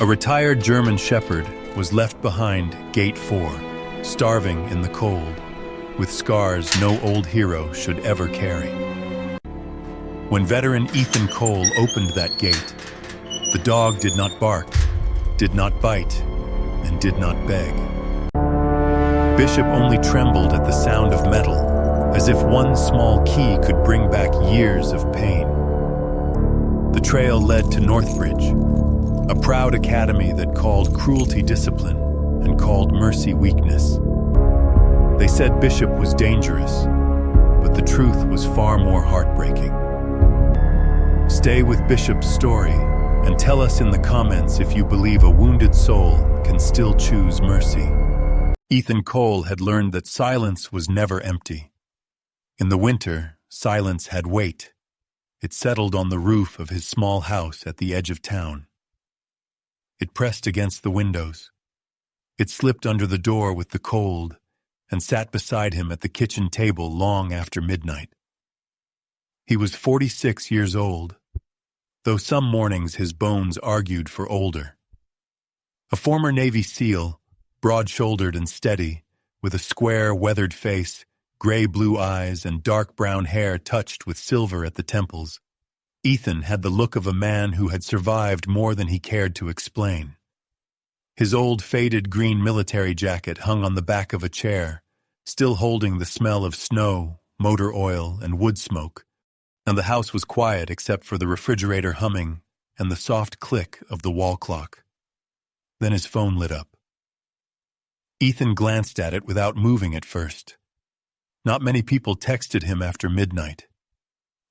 A retired German shepherd was left behind Gate 4, starving in the cold, with scars no old hero should ever carry. When veteran Ethan Cole opened that gate, the dog did not bark, did not bite, and did not beg. Bishop only trembled at the sound of metal, as if one small key could bring back years of pain. The trail led to Northbridge, a proud academy that called cruelty discipline and called mercy weakness. They said Bishop was dangerous, but the truth was far more heartbreaking. Stay with Bishop's story and tell us in the comments if you believe a wounded soul can still choose mercy. Ethan Cole had learned that silence was never empty. In the winter, silence had weight. It settled on the roof of his small house at the edge of town. It pressed against the windows. It slipped under the door with the cold and sat beside him at the kitchen table long after midnight. He was 46 years old, though some mornings his bones argued for older. A former Navy SEAL, broad-shouldered and steady, with a square, weathered face, gray-blue eyes, and dark brown hair touched with silver at the temples, Ethan had the look of a man who had survived more than he cared to explain. His old faded green military jacket hung on the back of a chair, still holding the smell of snow, motor oil, and wood smoke, and the house was quiet except for the refrigerator humming and the soft click of the wall clock. Then his phone lit up. Ethan glanced at it without moving at first. Not many people texted him after midnight.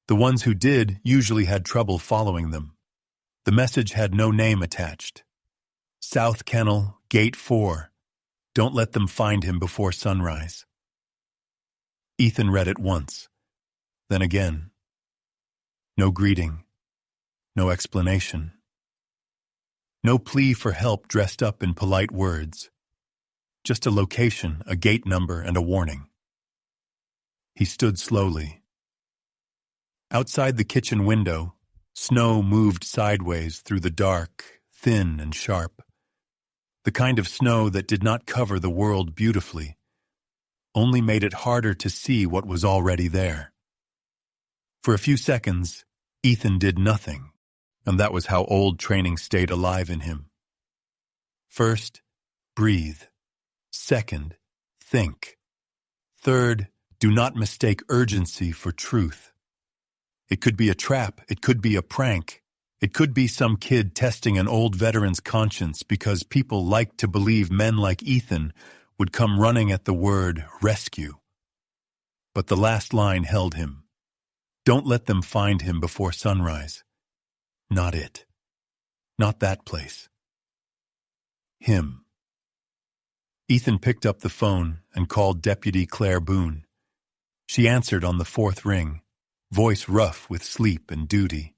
The ones who did usually had trouble following them. The message had no name attached. South Kennel, Gate 4. Don't let them find him before sunrise. Ethan read it once, then again. No greeting, no explanation. No plea for help dressed up in polite words. Just a location, a gate number, and a warning. He stood slowly. Outside the kitchen window, snow moved sideways through the dark, thin and sharp. The kind of snow that did not cover the world beautifully, only made it harder to see what was already there. For a few seconds, Ethan did nothing, and that was how old training stayed alive in him. First, breathe. Second, think. Third, do not mistake urgency for truth. It could be a trap, it could be a prank, it could be some kid testing an old veteran's conscience because people liked to believe men like Ethan would come running at the word rescue. But the last line held him. Don't let them find him before sunrise. Not it. Not that place. Him. Ethan picked up the phone and called Deputy Claire Boone. She answered on the fourth ring, voice rough with sleep and duty.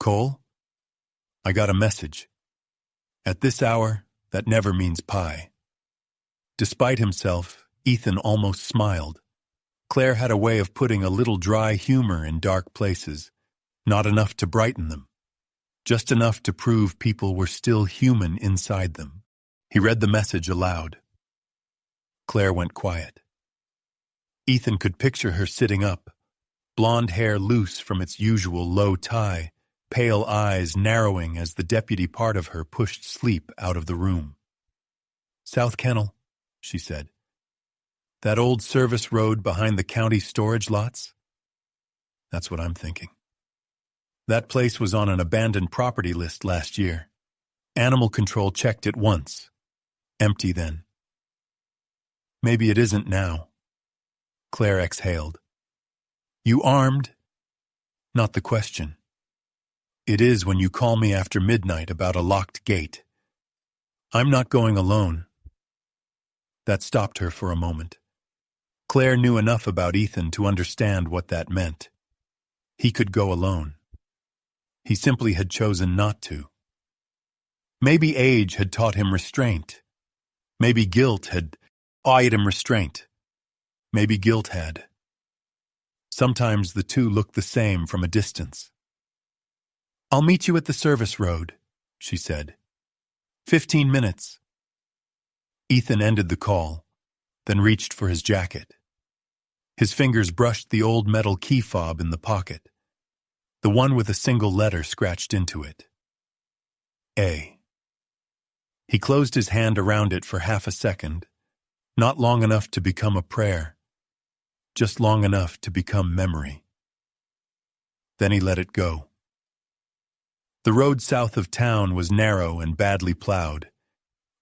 Cole? I got a message. At this hour, that never means pie. Despite himself, Ethan almost smiled. Claire had a way of putting a little dry humor in dark places, not enough to brighten them, just enough to prove people were still human inside them. He read the message aloud. Claire went quiet. Ethan could picture her sitting up, blonde hair loose from its usual low tie, pale eyes narrowing as the deputy part of her pushed sleep out of the room. South Kennel, she said. That old service road behind the county storage lots? That's what I'm thinking. That place was on an abandoned property list last year. Animal control checked it once. Empty then. Maybe it isn't now. Claire exhaled. You armed? Not the question. It is when you call me after midnight about a locked gate. I'm not going alone. That stopped her for a moment. Claire knew enough about Ethan to understand what that meant. He could go alone. He simply had chosen not to. Maybe age had taught him restraint. Maybe guilt had taught him restraint. Maybe guilt had. Sometimes the two looked the same from a distance. I'll meet you at the service road, she said. 15 minutes. Ethan ended the call, then reached for his jacket. His fingers brushed the old metal key fob in the pocket, the one with a single letter scratched into it. A. He closed his hand around it for half a second, not long enough to become a prayer, just long enough to become memory. Then he let it go. The road south of town was narrow and badly plowed.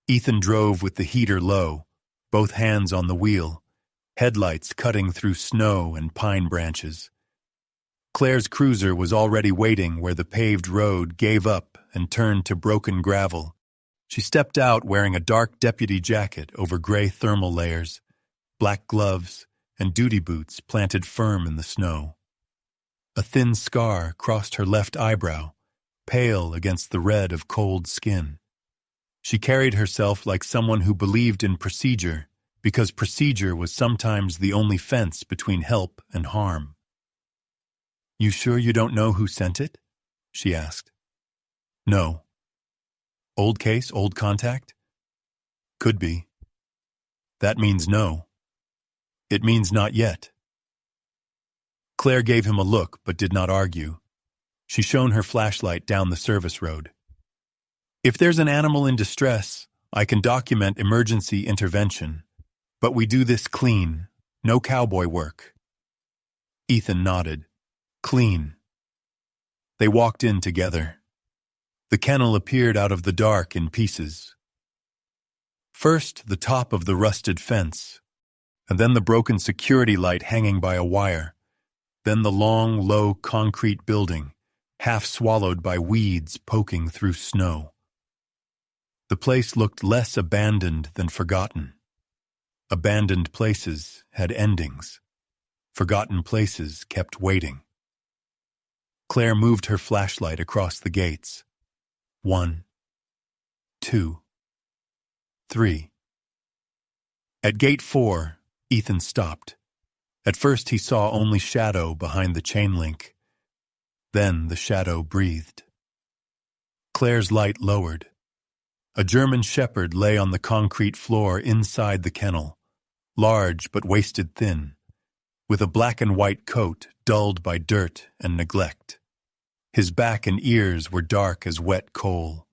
Ethan drove with the heater low, both hands on the wheel, headlights cutting through snow and pine branches. Claire's cruiser was already waiting where the paved road gave up and turned to broken gravel. She stepped out wearing a dark deputy jacket over gray thermal layers, black gloves, and duty boots planted firm in the snow. A thin scar crossed her left eyebrow, pale against the red of cold skin. She carried herself like someone who believed in procedure, because procedure was sometimes the only fence between help and harm. "You sure you don't know who sent it?" she asked. "No." "Old case, old contact?" "Could be." "That means no." "It means not yet." Claire gave him a look but did not argue. She shone her flashlight down the service road. "If there's an animal in distress, I can document emergency intervention. But we do this clean, no cowboy work." Ethan nodded. "Clean." They walked in together. The kennel appeared out of the dark in pieces. First, the top of the rusted fence, and then the broken security light hanging by a wire, then the long, low concrete building, half swallowed by weeds poking through snow. The place looked less abandoned than forgotten. Abandoned places had endings. Forgotten places kept waiting. Claire moved her flashlight across the gates. 1, 2, 3. At gate 4, Ethan stopped. At first he saw only shadow behind the chain link. Then the shadow breathed. Claire's light lowered. A German shepherd lay on the concrete floor inside the kennel, large but wasted thin, with a black and white coat dulled by dirt and neglect. His back and ears were dark as wet coal.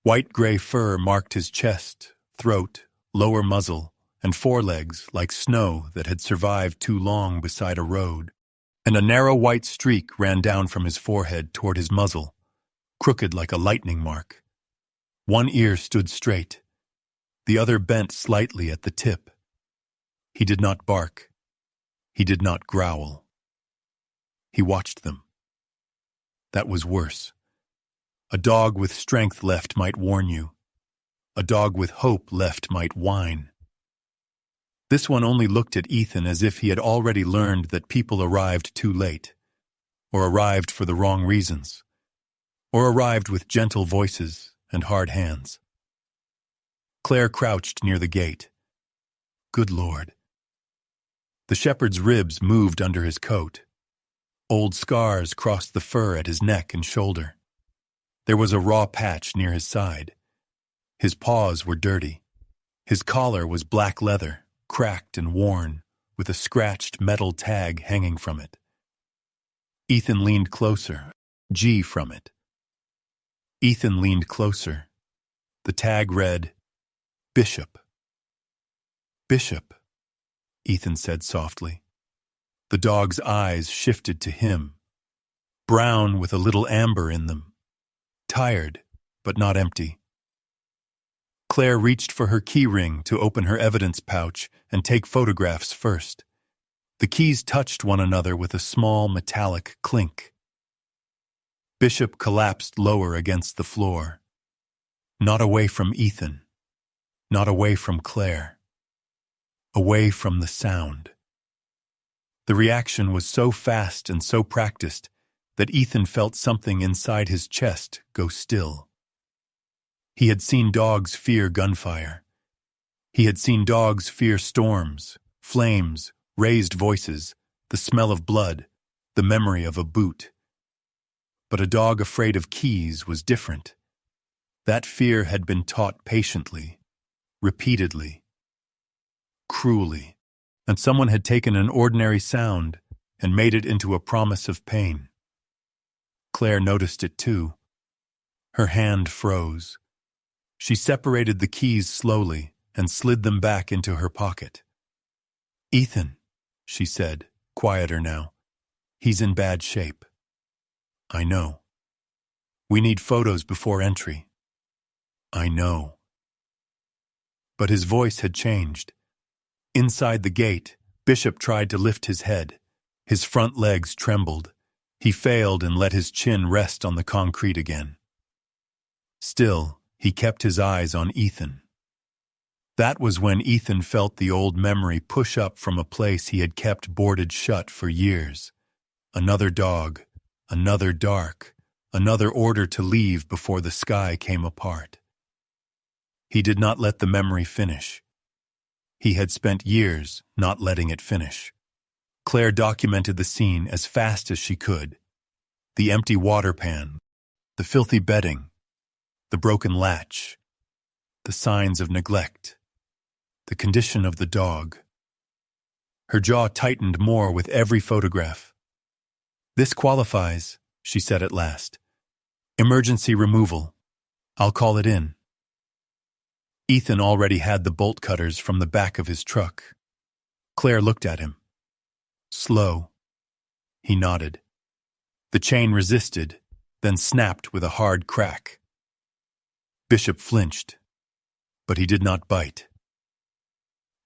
White-gray fur marked his chest, throat, lower muzzle, and forelegs like snow that had survived too long beside a road, and a narrow white streak ran down from his forehead toward his muzzle, crooked like a lightning mark. One ear stood straight, the other bent slightly at the tip. He did not bark. He did not growl. He watched them. That was worse. A dog with strength left might warn you. A dog with hope left might whine. This one only looked at Ethan as if he had already learned that people arrived too late, or arrived for the wrong reasons, or arrived with gentle voices and hard hands. Claire crouched near the gate. Good Lord. The shepherd's ribs moved under his coat. Old scars crossed the fur at his neck and shoulder. There was a raw patch near his side. His paws were dirty. His collar was black leather, cracked and worn, with a scratched metal tag hanging from it. Ethan leaned closer, G from it. Ethan leaned closer. The tag read, Bishop. Bishop, Ethan said softly. The dog's eyes shifted to him, brown with a little amber in them, tired but not empty. Claire reached for her key ring to open her evidence pouch and take photographs first. The keys touched one another with a small metallic clink. Bishop collapsed lower against the floor. Not away from Ethan. Not away from Claire. Away from the sound. The reaction was so fast and so practiced that Ethan felt something inside his chest go still. He had seen dogs fear gunfire. He had seen dogs fear storms, flames, raised voices, the smell of blood, the memory of a boot. But a dog afraid of keys was different. That fear had been taught patiently, repeatedly, cruelly, and someone had taken an ordinary sound and made it into a promise of pain. Claire noticed it too. Her hand froze. She separated the keys slowly and slid them back into her pocket. "Ethan," she said, quieter now. "He's in bad shape." "I know." "We need photos before entry." "I know." But his voice had changed. Inside the gate, Bishop tried to lift his head. His front legs trembled. He failed and let his chin rest on the concrete again. Still, he kept his eyes on Ethan. That was when Ethan felt the old memory push up from a place he had kept boarded shut for years. Another dog, another dark, another order to leave before the sky came apart. He did not let the memory finish. He had spent years not letting it finish. Claire documented the scene as fast as she could. The empty water pan, the filthy bedding, the broken latch, the signs of neglect, the condition of the dog. Her jaw tightened more with every photograph. "This qualifies," she said at last. "Emergency removal. I'll call it in." Ethan already had the bolt cutters from the back of his truck. Claire looked at him. "Slow." He nodded. The chain resisted, then snapped with a hard crack. Bishop flinched, but he did not bite.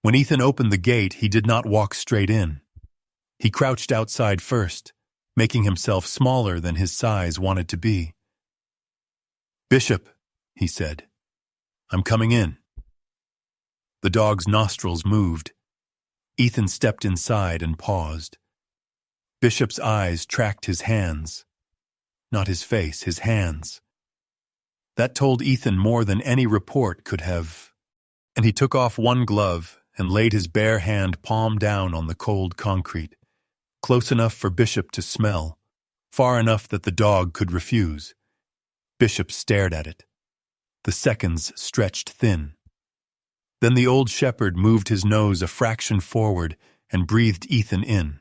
When Ethan opened the gate, he did not walk straight in. He crouched outside first, making himself smaller than his size wanted to be. "Bishop," he said, "I'm coming in." The dog's nostrils moved. Ethan stepped inside and paused. Bishop's eyes tracked his hands. Not his face, his hands. That told Ethan more than any report could have. And he took off one glove and laid his bare hand palm down on the cold concrete, close enough for Bishop to smell, far enough that the dog could refuse. Bishop stared at it. The seconds stretched thin. Then the old shepherd moved his nose a fraction forward and breathed Ethan in.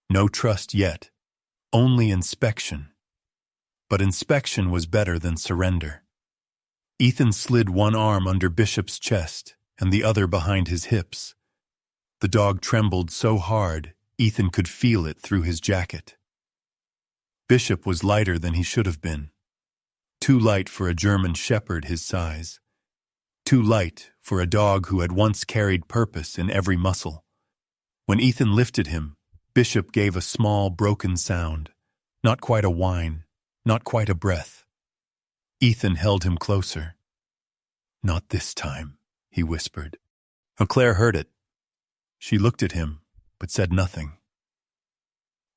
No trust yet, only inspection. But inspection was better than surrender. Ethan slid one arm under Bishop's chest and the other behind his hips. The dog trembled so hard, Ethan could feel it through his jacket. Bishop was lighter than he should have been. Too light for a German shepherd his size. Too light for a dog who had once carried purpose in every muscle. When Ethan lifted him, Bishop gave a small, broken sound. Not quite a whine, not quite a breath. Ethan held him closer. "Not this time," he whispered. Claire heard it. She looked at him, but said nothing.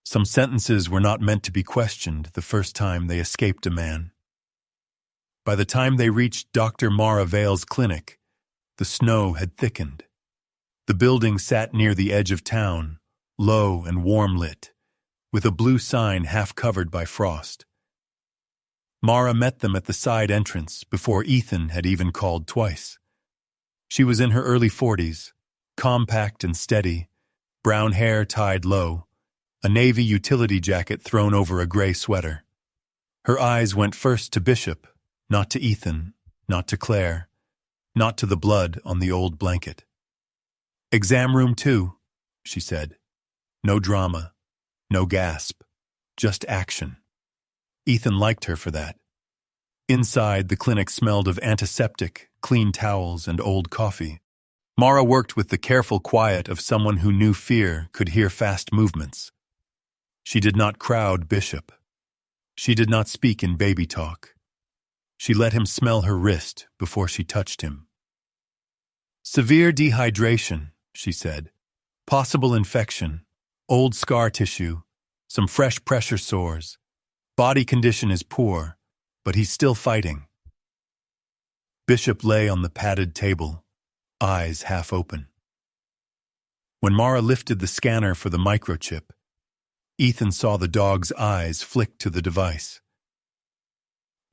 Some sentences were not meant to be questioned the first time they escaped a man. By the time they reached Dr. Mara Vale's clinic, the snow had thickened. The building sat near the edge of town, low and warm-lit, with a blue sign half covered by frost. Mara met them at the side entrance before Ethan had even called twice. She was in her early 40s, compact and steady, brown hair tied low, a navy utility jacket thrown over a gray sweater. Her eyes went first to Bishop, not to Ethan, not to Claire, not to the blood on the old blanket. "Exam room 2, she said. No drama, no gasp, just action. Ethan liked her for that. Inside, the clinic smelled of antiseptic, clean towels, and old coffee. Mara worked with the careful quiet of someone who knew fear could hear fast movements. She did not crowd Bishop. She did not speak in baby talk. She let him smell her wrist before she touched him. "Severe dehydration," she said. "Possible infection, old scar tissue, some fresh pressure sores. Body condition is poor, but he's still fighting." Bishop lay on the padded table, eyes half open. When Mara lifted the scanner for the microchip, Ethan saw the dog's eyes flick to the device.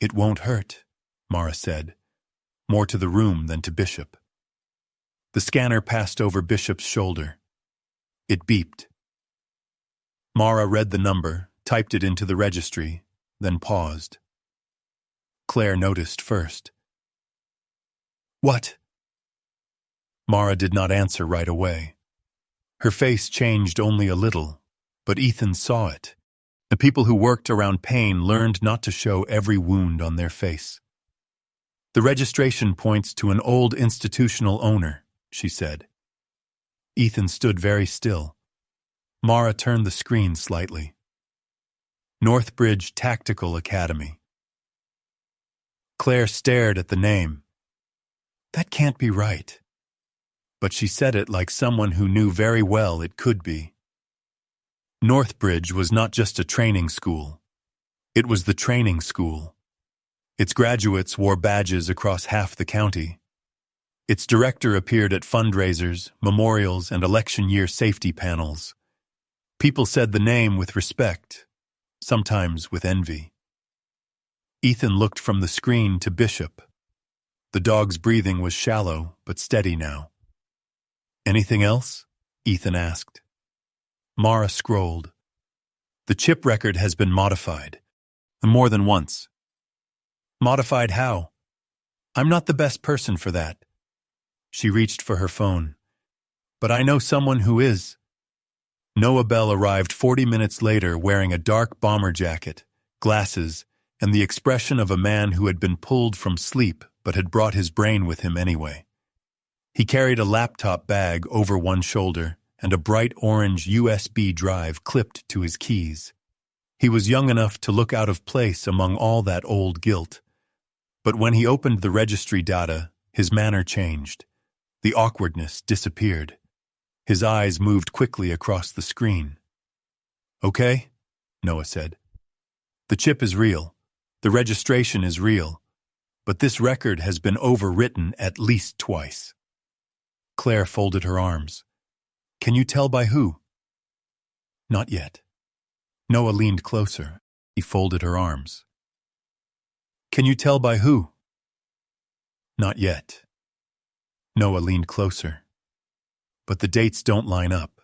"It won't hurt," Mara said, more to the room than to Bishop. The scanner passed over Bishop's shoulder. It beeped. Mara read the number, typed it into the registry, then paused. Claire noticed first. What? Mara did not answer right away. Her face changed only a little, but Ethan saw it. The people who worked around pain learned not to show every wound on their face. The registration points to an old institutional owner, she said. Ethan stood very still. Mara turned the screen slightly. Northbridge Tactical Academy. Claire stared at the name. That can't be right. But she said it like someone who knew very well it could be. Northbridge was not just a training school. It was the training school. Its graduates wore badges across half the county. Its director appeared at fundraisers, memorials, and election year safety panels. People said the name with respect, sometimes with envy. Ethan looked from the screen to Bishop. The dog's breathing was shallow, but steady now. Anything else? Ethan asked. Mara scrolled. The chip record has been modified. More than once. Modified how? I'm not the best person for that. She reached for her phone. But I know someone who is. Noah Bell arrived 40 minutes later wearing a dark bomber jacket, glasses, and the expression of a man who had been pulled from sleep but had brought his brain with him anyway. He carried a laptop bag over one shoulder and a bright orange USB drive clipped to his keys. He was young enough to look out of place among all that old gilt. But when he opened the registry data, his manner changed. The awkwardness disappeared. His eyes moved quickly across the screen. Okay, Noah said. The chip is real. The registration is real. But this record has been overwritten at least twice. Claire folded her arms. Can you tell by who? Not yet. Noah leaned closer. He folded her arms. Can you tell by who? Not yet. Noah leaned closer. But the dates don't line up.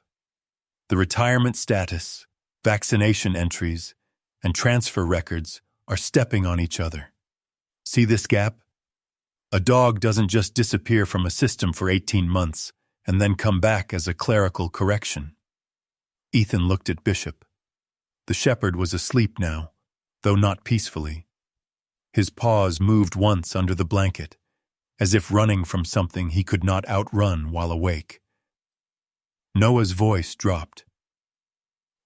The retirement status, vaccination entries, and transfer records are stepping on each other. See this gap? A dog doesn't just disappear from a system for 18 months and then come back as a clerical correction. Ethan looked at Bishop. The shepherd was asleep now, though not peacefully. His paws moved once under the blanket, as if running from something he could not outrun while awake. Noah's voice dropped.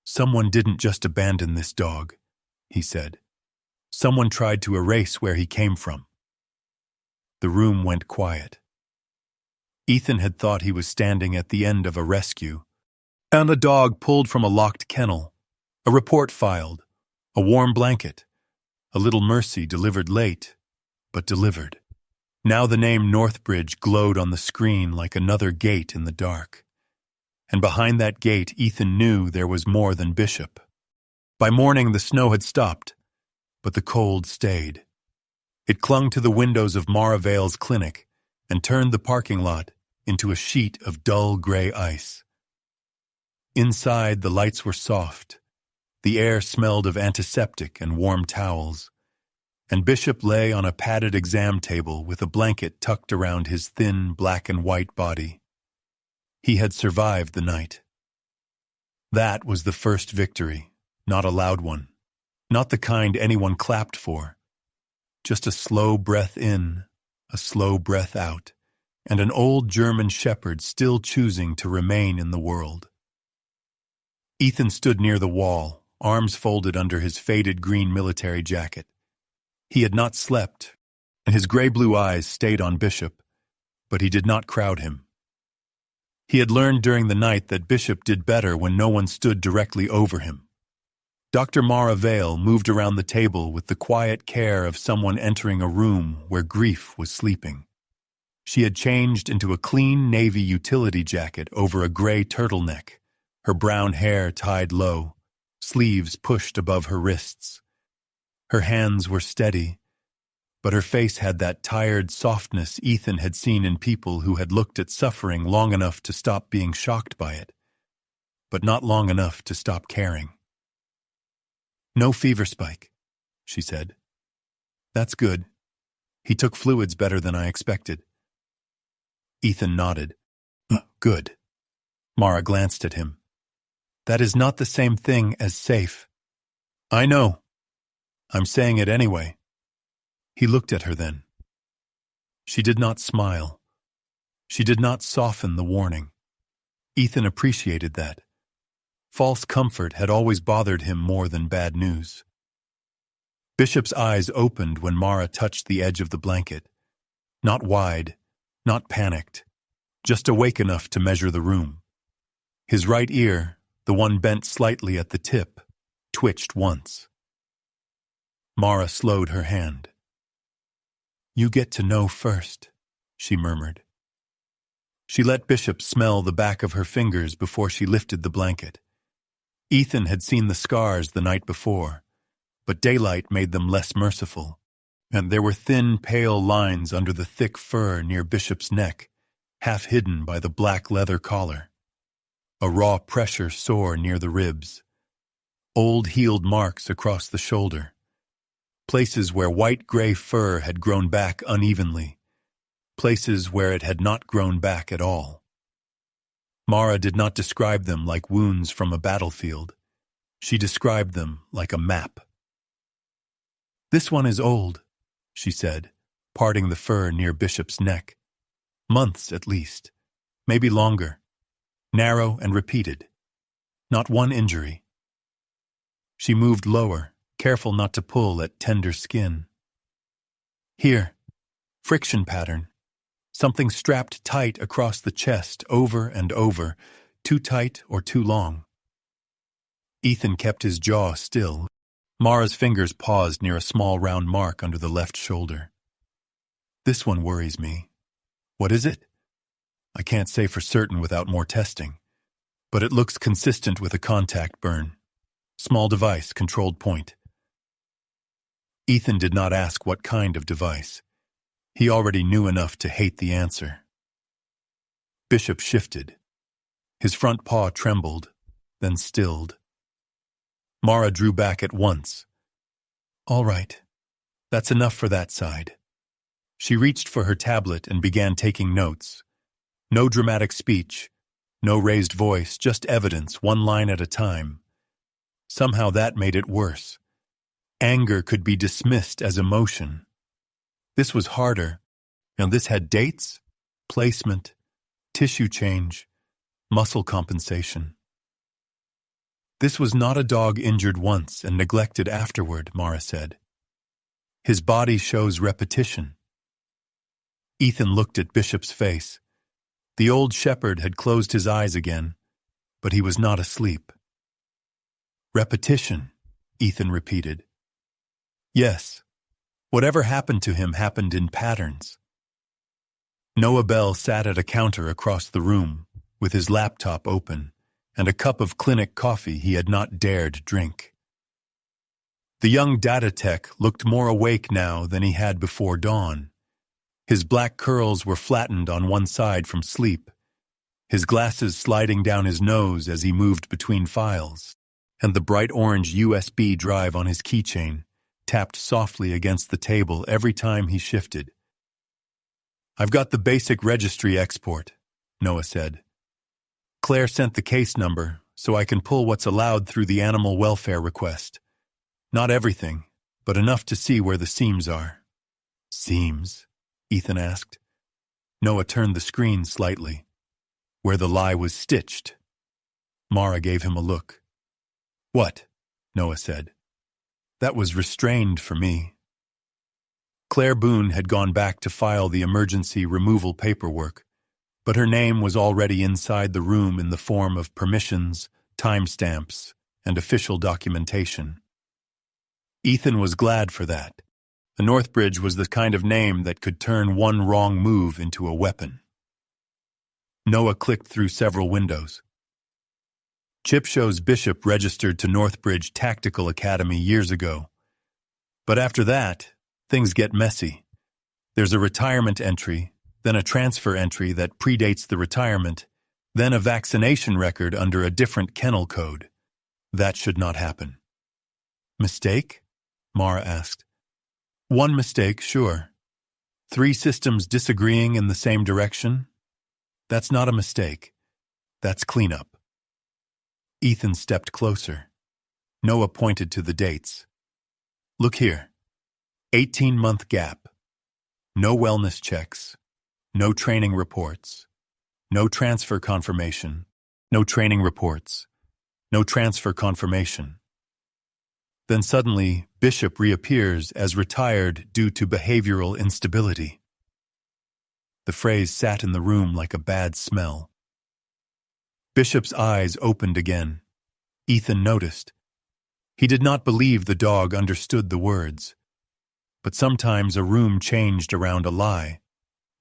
Someone didn't just abandon this dog, he said. Someone tried to erase where he came from. The room went quiet. Ethan had thought he was standing at the end of a rescue, and a dog pulled from a locked kennel, a report filed, a warm blanket, a little mercy delivered late, but delivered. Now the name Northbridge glowed on the screen like another gate in the dark. And behind that gate, Ethan knew there was more than Bishop. By morning, the snow had stopped, but the cold stayed. It clung to the windows of Mara Vale's clinic and turned the parking lot into a sheet of dull gray ice. Inside, the lights were soft. The air smelled of antiseptic and warm towels, and Bishop lay on a padded exam table with a blanket tucked around his thin black and white body. He had survived the night. That was the first victory, not a loud one, not the kind anyone clapped for. Just a slow breath in, a slow breath out, and an old German shepherd still choosing to remain in the world. Ethan stood near the wall, arms folded under his faded green military jacket. He had not slept, and his gray-blue eyes stayed on Bishop, but he did not crowd him. He had learned during the night that Bishop did better when no one stood directly over him. Dr. Mara Vale moved around the table with the quiet care of someone entering a room where grief was sleeping. She had changed into a clean navy utility jacket over a gray turtleneck, her brown hair tied low, sleeves pushed above her wrists. Her hands were steady, but her face had that tired softness Ethan had seen in people who had looked at suffering long enough to stop being shocked by it, but not long enough to stop caring. "No fever spike," she said. "That's good. He took fluids better than I expected." Ethan nodded. "Good." Mara glanced at him. "That is not the same thing as safe." "I know. I'm saying it anyway." He looked at her then. She did not smile. She did not soften the warning. Ethan appreciated that. False comfort had always bothered him more than bad news. Bishop's eyes opened when Mara touched the edge of the blanket. Not wide, not panicked, just awake enough to measure the room. His right ear, the one bent slightly at the tip, twitched once. Mara slowed her hand. "You get to know first," she murmured. She let Bishop smell the back of her fingers before she lifted the blanket. Ethan had seen the scars the night before, but daylight made them less merciful, and there were thin, pale lines under the thick fur near Bishop's neck, half hidden by the black leather collar. A raw pressure sore near the ribs. Old healed marks across the shoulder. Places where white-gray fur had grown back unevenly. Places where it had not grown back at all. Mara did not describe them like wounds from a battlefield. She described them like a map. "This one is old," she said, parting the fur near Bishop's neck. "Months at least, maybe longer. Narrow and repeated. Not one injury." She moved lower, careful not to pull at tender skin. "Here, friction pattern. Something strapped tight across the chest over and over, too tight or too long." Ethan kept his jaw still. Mara's fingers paused near a small round mark under the left shoulder. "This one worries me. What is it? I can't say for certain without more testing, but it looks consistent with a contact burn. Small device, controlled point." Ethan did not ask what kind of device. He already knew enough to hate the answer. Bishop shifted. His front paw trembled, then stilled. Mara drew back at once. "All right. That's enough for that side." She reached for her tablet and began taking notes. No dramatic speech, no raised voice, just evidence, one line at a time. Somehow that made it worse. Anger could be dismissed as emotion. This was harder, and this had dates, placement, tissue change, muscle compensation. "This was not a dog injured once and neglected afterward," Mara said. "His body shows repetition." Ethan looked at Bishop's face. The old shepherd had closed his eyes again, but he was not asleep. "Repetition," Ethan repeated. "Yes. Whatever happened to him happened in patterns." Noah Bell sat at a counter across the room, with his laptop open, and a cup of clinic coffee he had not dared drink. The young data tech looked more awake now than he had before dawn. His black curls were flattened on one side from sleep, his glasses sliding down his nose as he moved between files, and the bright orange USB drive on his keychain tapped softly against the table every time he shifted. "I've got the basic registry export," Noah said. "Claire sent the case number, so I can pull what's allowed through the animal welfare request. Not everything, but enough to see where the seams are." "Seams?" Ethan asked. Noah turned the screen slightly. "Where the lie was stitched." Mara gave him a look. "What?" Noah said. "That was restrained for me." Claire Boone had gone back to file the emergency removal paperwork, but her name was already inside the room in the form of permissions, timestamps, and official documentation. Ethan was glad for that. The Northbridge was the kind of name that could turn one wrong move into a weapon. Noah clicked through several windows. Chip shows Bishop registered to Northbridge Tactical Academy years ago. But after that, things get messy. There's a retirement entry, then a transfer entry that predates the retirement, then a vaccination record under a different kennel code. That should not happen. Mistake? Mara asked. One mistake, sure. 3 systems disagreeing in the same direction? That's not a mistake. That's cleanup. Ethan stepped closer. Noah pointed to the dates. Look here. 18-month gap. No wellness checks. No training reports. No transfer confirmation. No training reports. No transfer confirmation. Then suddenly, Bishop reappears as retired due to behavioral instability. The phrase sat in the room like a bad smell. Bishop's eyes opened again. Ethan noticed. He did not believe the dog understood the words. But sometimes a room changed around a lie,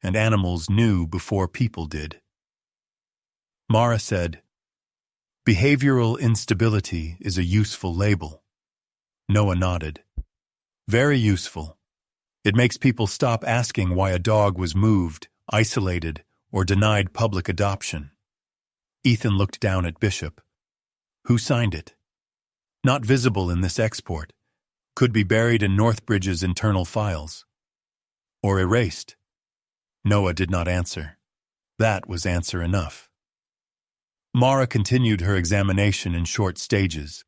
and animals knew before people did. Mara said, "Behavioral instability is a useful label." Noah nodded. Very useful. It makes people stop asking why a dog was moved, isolated, or denied public adoption. Ethan looked down at Bishop. Who signed it? Not visible in this export. Could be buried in Northbridge's internal files. Or erased. Noah did not answer. That was answer enough. Mara continued her examination in short stages.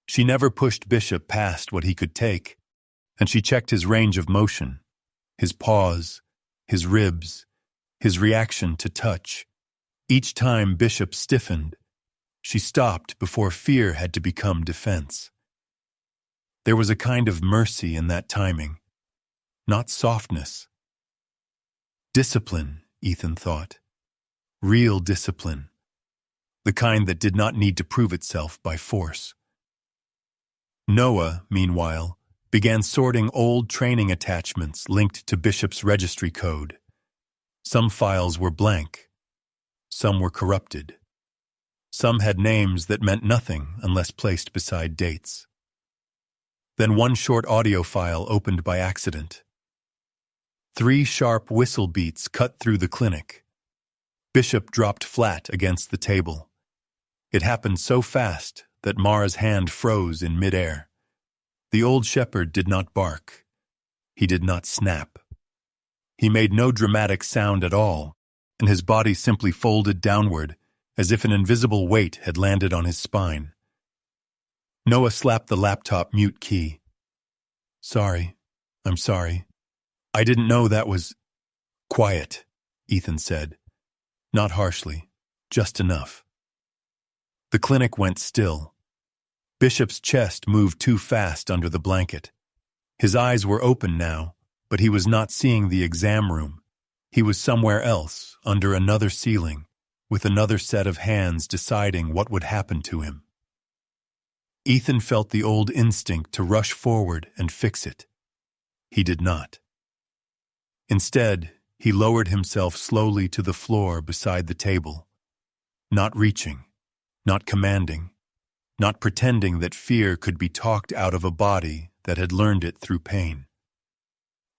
She never pushed Bishop past what he could take, and she checked his range of motion, his paws, his ribs, his reaction to touch. Each time Bishop stiffened, she stopped before fear had to become defense. There was a kind of mercy in that timing, not softness. Discipline, Ethan thought. Real discipline. The kind that did not need to prove itself by force. Noah, meanwhile, began sorting old training attachments linked to Bishop's registry code. Some files were blank. Some were corrupted. Some had names that meant nothing unless placed beside dates. Then one short audio file opened by accident. 3 sharp whistle beats cut through the clinic. Bishop dropped flat against the table. It happened so fast that Mara's hand froze in midair. The old shepherd did not bark. He did not snap. He made no dramatic sound at all, and his body simply folded downward, as if an invisible weight had landed on his spine. Noah slapped the laptop mute key. Sorry. I'm sorry. I didn't know that was... Quiet, Ethan said. Not harshly, just enough. The clinic went still. Bishop's chest moved too fast under the blanket. His eyes were open now, but he was not seeing the exam room. He was somewhere else, under another ceiling, with another set of hands deciding what would happen to him. Ethan felt the old instinct to rush forward and fix it. He did not. Instead, he lowered himself slowly to the floor beside the table, not reaching, not commanding, not pretending that fear could be talked out of a body that had learned it through pain.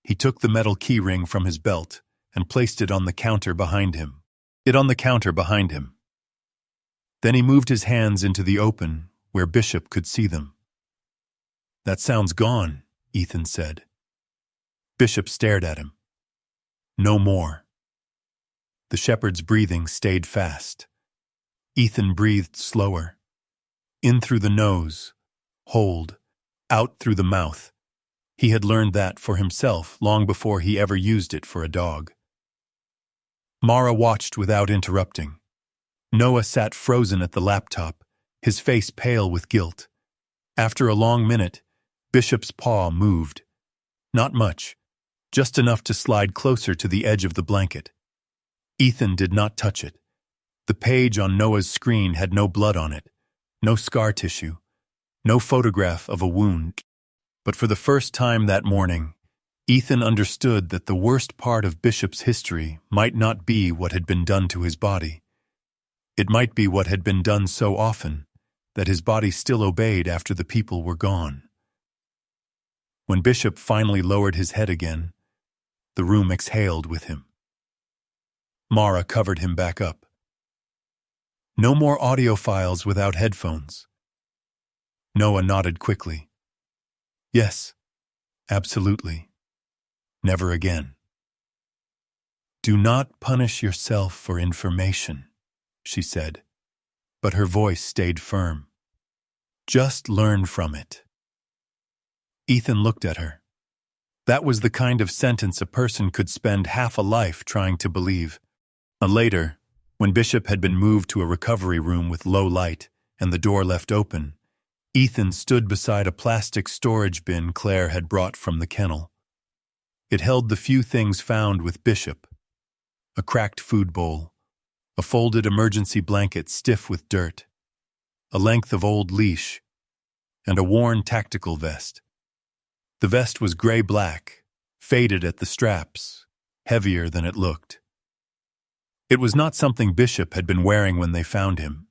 He took the metal keyring from his belt and placed it on the counter behind him. Then he moved his hands into the open where Bishop could see them. That sound's gone, Ethan said. Bishop stared at him. No more. The shepherd's breathing stayed fast. Ethan breathed slower. In through the nose, hold, out through the mouth. He had learned that for himself long before he ever used it for a dog. Mara watched without interrupting. Noah sat frozen at the laptop, his face pale with guilt. After a long minute, Bishop's paw moved. Not much, just enough to slide closer to the edge of the blanket. Ethan did not touch it. The page on Noah's screen had no blood on it, no scar tissue, no photograph of a wound. But for the first time that morning, Ethan understood that the worst part of Bishop's history might not be what had been done to his body. It might be what had been done so often that his body still obeyed after the people were gone. When Bishop finally lowered his head again, the room exhaled with him. Mara covered him back up. No more audio files without headphones. Noah nodded quickly. Yes, absolutely. Never again. Do not punish yourself for information, she said, but her voice stayed firm. Just learn from it. Ethan looked at her. That was the kind of sentence a person could spend half a life trying to believe. Later, when Bishop had been moved to a recovery room with low light and the door left open, Ethan stood beside a plastic storage bin Claire had brought from the kennel. It held the few things found with Bishop: a cracked food bowl, a folded emergency blanket stiff with dirt, a length of old leash, and a worn tactical vest. The vest was gray-black, faded at the straps, heavier than it looked. It was not something Bishop had been wearing when they found him.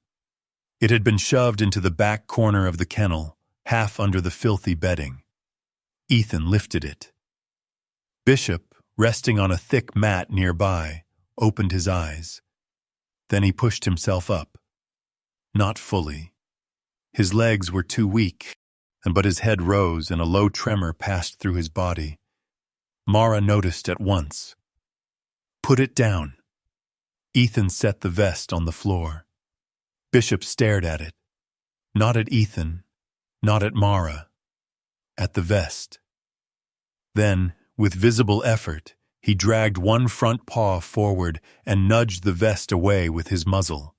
It had been shoved into the back corner of the kennel, half under the filthy bedding. Ethan lifted it. Bishop, resting on a thick mat nearby, opened his eyes. Then he pushed himself up. Not fully. His legs were too weak, but his head rose and a low tremor passed through his body. Mara noticed at once. Put it down. Ethan set the vest on the floor. Bishop stared at it. Not at Ethan, not at Mara. At the vest. Then, with visible effort, he dragged one front paw forward and nudged the vest away with his muzzle.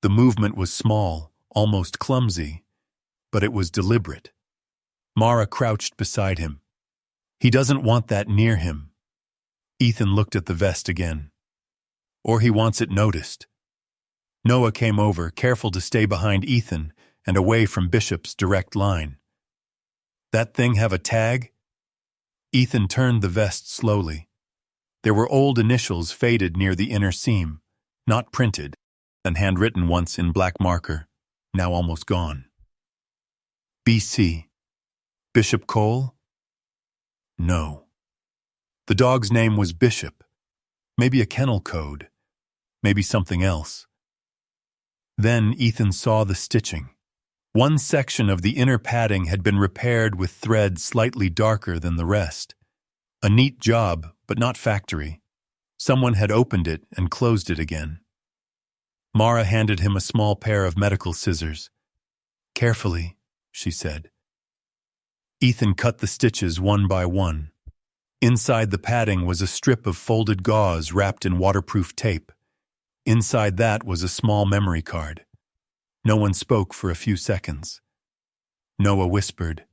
The movement was small, almost clumsy, but it was deliberate. Mara crouched beside him. He doesn't want that near him. Ethan looked at the vest again. Or he wants it noticed. Noah came over, careful to stay behind Ethan and away from Bishop's direct line. That thing have a tag? Ethan turned the vest slowly. There were old initials faded near the inner seam, not printed, and handwritten once in black marker, now almost gone. BC. Bishop Cole? No. The dog's name was Bishop. Maybe a kennel code. Maybe something else. Then Ethan saw the stitching. One section of the inner padding had been repaired with thread slightly darker than the rest. A neat job, but not factory. Someone had opened it and closed it again. Mara handed him a small pair of medical scissors. Carefully, she said. Ethan cut the stitches one by one. Inside the padding was a strip of folded gauze wrapped in waterproof tape. Inside that was a small memory card. No one spoke for a few seconds. Noah whispered,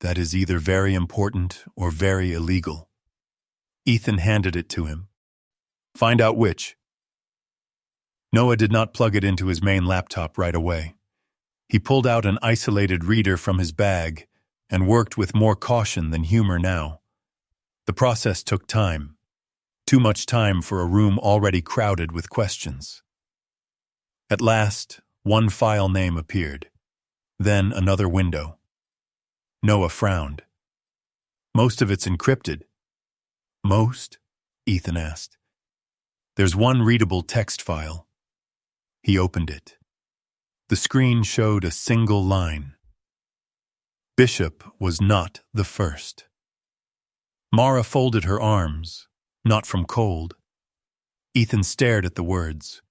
"That is either very important or very illegal." Ethan handed it to him. "Find out which." Noah did not plug it into his main laptop right away. He pulled out an isolated reader from his bag and worked with more caution than humor now. The process took time. Too much time for a room already crowded with questions. At last, one file name appeared. Then another window. Noah frowned. Most of it's encrypted. Most? Ethan asked. There's one readable text file. He opened it. The screen showed a single line. Bishop was not the first. Mara folded her arms, not from cold. Ethan stared at the words.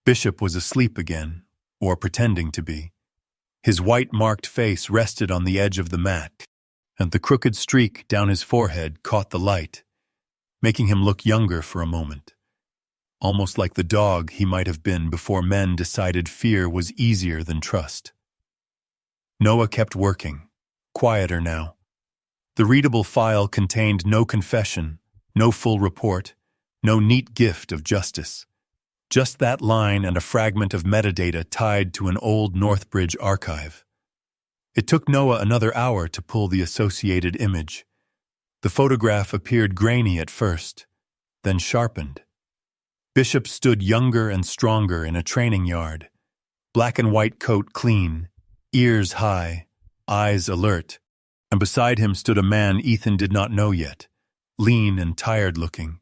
Bishop was asleep again, or pretending to be. His white-marked face rested on the edge of the mat, and the crooked streak down his forehead caught the light, making him look younger for a moment. Almost like the dog he might have been before men decided fear was easier than trust. Noah kept working, quieter now. The readable file contained no confession, no full report, no neat gift of justice. Just that line and a fragment of metadata tied to an old Northbridge archive. It took Noah another hour to pull the associated image. The photograph appeared grainy at first, then sharpened. Bishop stood younger and stronger in a training yard, black and white coat clean, ears high, eyes alert, and beside him stood a man Ethan did not know yet, lean and tired-looking,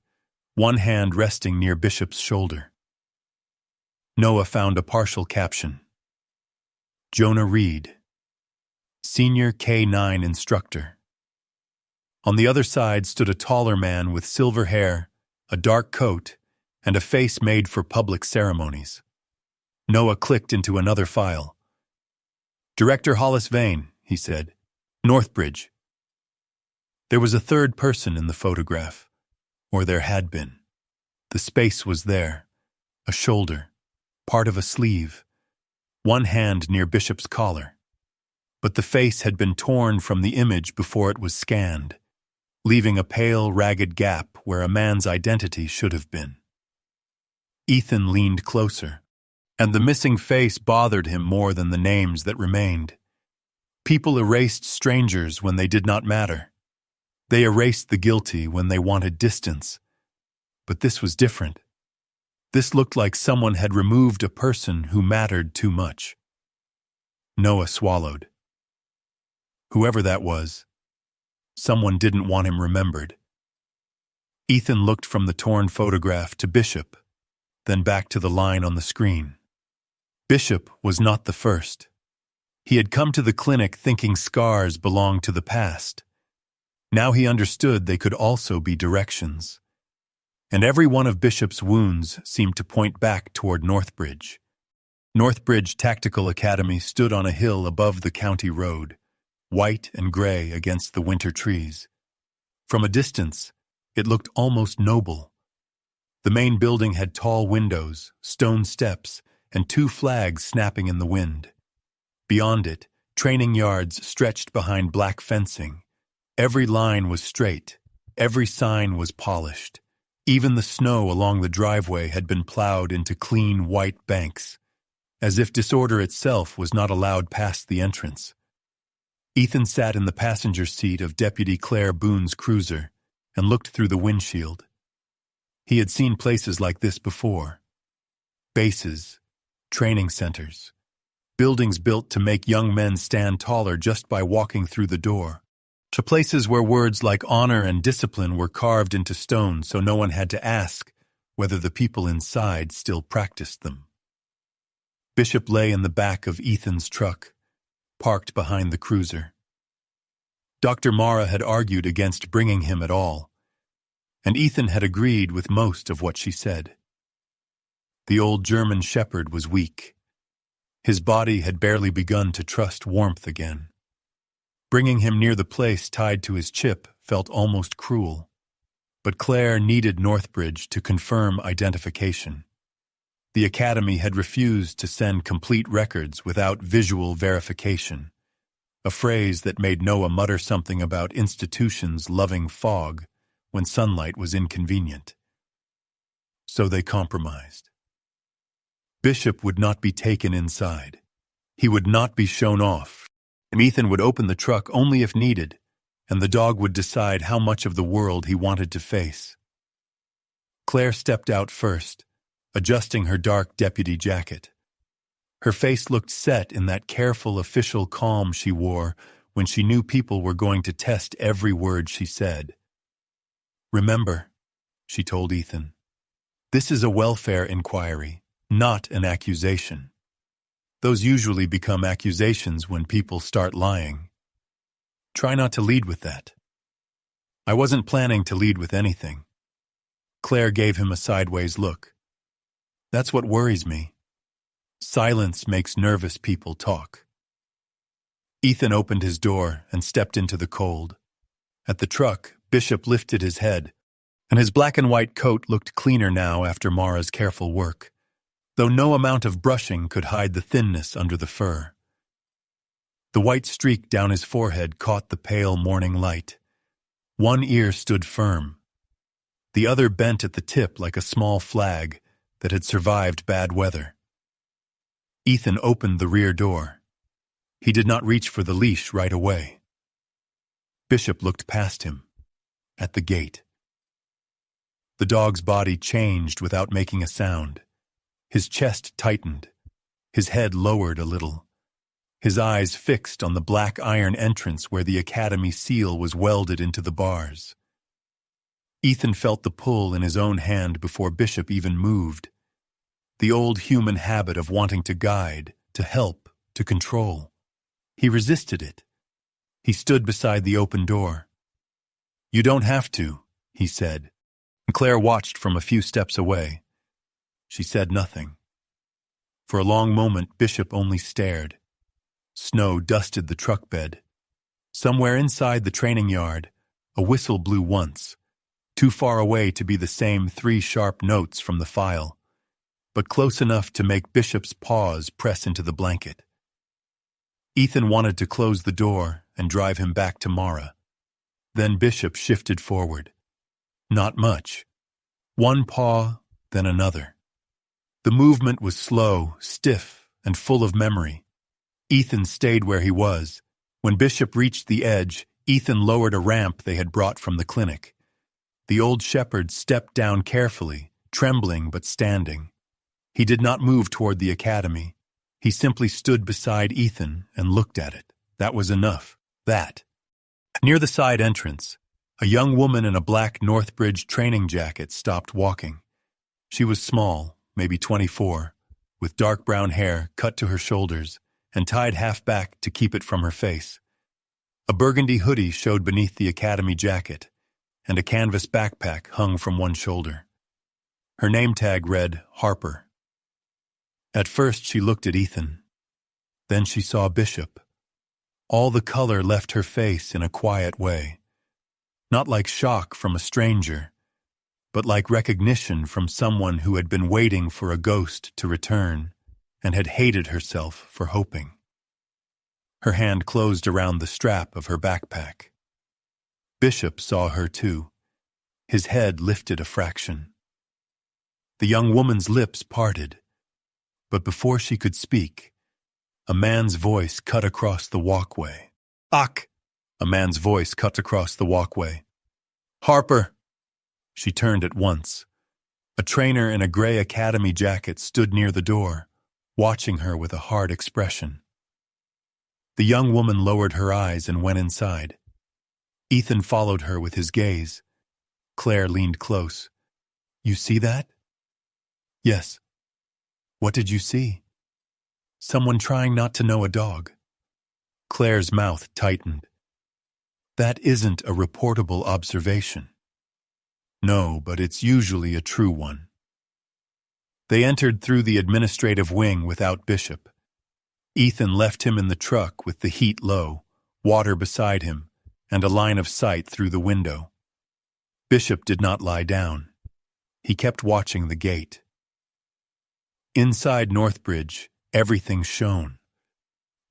one hand resting near Bishop's shoulder. Noah found a partial caption. Jonah Reed, Senior K-9 Instructor. On the other side stood a taller man with silver hair, a dark coat, and a face made for public ceremonies. Noah clicked into another file. Director Hollis Vane, he said. Northbridge. There was a third person in the photograph, or there had been. The space was there, a shoulder, part of a sleeve, one hand near Bishop's collar. But the face had been torn from the image before it was scanned, leaving a pale, ragged gap where a man's identity should have been. Ethan leaned closer, and the missing face bothered him more than the names that remained. People erased strangers when they did not matter. They erased the guilty when they wanted distance. But this was different. This looked like someone had removed a person who mattered too much. Noah swallowed. Whoever that was, someone didn't want him remembered. Ethan looked from the torn photograph to Bishop, then back to the line on the screen. Bishop was not the first. He had come to the clinic thinking scars belonged to the past. Now he understood they could also be directions. And every one of Bishop's wounds seemed to point back toward Northbridge. Northbridge Tactical Academy stood on a hill above the county road, white and gray against the winter trees. From a distance, it looked almost noble. The main building had tall windows, stone steps, and 2 flags snapping in the wind. Beyond it, training yards stretched behind black fencing. Every line was straight, every sign was polished. Even the snow along the driveway had been plowed into clean white banks, as if disorder itself was not allowed past the entrance. Ethan sat in the passenger seat of Deputy Claire Boone's cruiser and looked through the windshield. He had seen places like this before. Bases, training centers, buildings built to make young men stand taller just by walking through the door, to places where words like honor and discipline were carved into stone so no one had to ask whether the people inside still practiced them. Bishop lay in the back of Ethan's truck, parked behind the cruiser. Dr. Mara had argued against bringing him at all, and Ethan had agreed with most of what she said. The old German shepherd was weak. His body had barely begun to trust warmth again. Bringing him near the place tied to his chip felt almost cruel, but Claire needed Northbridge to confirm identification. The academy had refused to send complete records without visual verification, a phrase that made Noah mutter something about institutions loving fog when sunlight was inconvenient. So they compromised. Bishop would not be taken inside. He would not be shown off. Ethan would open the truck only if needed, and the dog would decide how much of the world he wanted to face. Claire stepped out first, adjusting her dark deputy jacket. Her face looked set in that careful official calm she wore when she knew people were going to test every word she said. Remember, she told Ethan, this is a welfare inquiry, not an accusation. Those usually become accusations when people start lying. Try not to lead with that. I wasn't planning to lead with anything. Claire gave him a sideways look. That's what worries me. Silence makes nervous people talk. Ethan opened his door and stepped into the cold. At the truck, Bishop lifted his head, and his black and white coat looked cleaner now after Mara's careful work, though no amount of brushing could hide the thinness under the fur. The white streak down his forehead caught the pale morning light. One ear stood firm. The other bent at the tip like a small flag that had survived bad weather. Ethan opened the rear door. He did not reach for the leash right away. Bishop looked past him, at the gate. The dog's body changed without making a sound. His chest tightened. His head lowered a little. his eyes fixed on the black iron entrance where the academy seal was welded into the bars. Ethan felt the pull in his own hand before Bishop even moved. The old human habit of wanting to guide, to help, to control. He resisted it. He stood beside the open door. "You don't have to," he said. Claire watched from a few steps away. She said nothing. For a long moment, Bishop only stared. Snow dusted the truck bed. Somewhere inside the training yard, a whistle blew once, too far away to be the same 3 sharp notes from the file, but close enough to make Bishop's paws press into the blanket. Ethan wanted to close the door and drive him back to Mara. Then Bishop shifted forward. Not much. One paw, then another. The movement was slow, stiff, and full of memory. Ethan stayed where he was. When Bishop reached the edge, Ethan lowered a ramp they had brought from the clinic. The old shepherd stepped down carefully, trembling but standing. He did not move toward the academy. He simply stood beside Ethan and looked at it. That was enough. That. Near the side entrance, a young woman in a black Northbridge training jacket stopped walking. She was small, maybe 24, with dark brown hair cut to her shoulders and tied half back to keep it from her face. A burgundy hoodie showed beneath the academy jacket, and a canvas backpack hung from one shoulder. Her name tag read Harper. At first she looked at Ethan. Then she saw Bishop. All the color left her face in a quiet way. Not like shock from a stranger, but like recognition from someone who had been waiting for a ghost to return and had hated herself for hoping. Her hand closed around the strap of her backpack. Bishop saw her too. His head lifted a fraction. The young woman's lips parted, but before she could speak, a man's voice cut across the walkway. "Ach!" A man's voice cut across the walkway. "Harper!" She turned at once. A trainer in a gray academy jacket stood near the door, watching her with a hard expression. The young woman lowered her eyes and went inside. Ethan followed her with his gaze. Claire leaned close. "You see that?" "Yes." "What did you see?" "Someone trying not to know a dog." Claire's mouth tightened. "That isn't a reportable observation." "No, but it's usually a true one." They entered through the administrative wing without Bishop. Ethan left him in the truck with the heat low, water beside him, and a line of sight through the window. Bishop did not lie down. He kept watching the gate. Inside Northbridge, everything shone.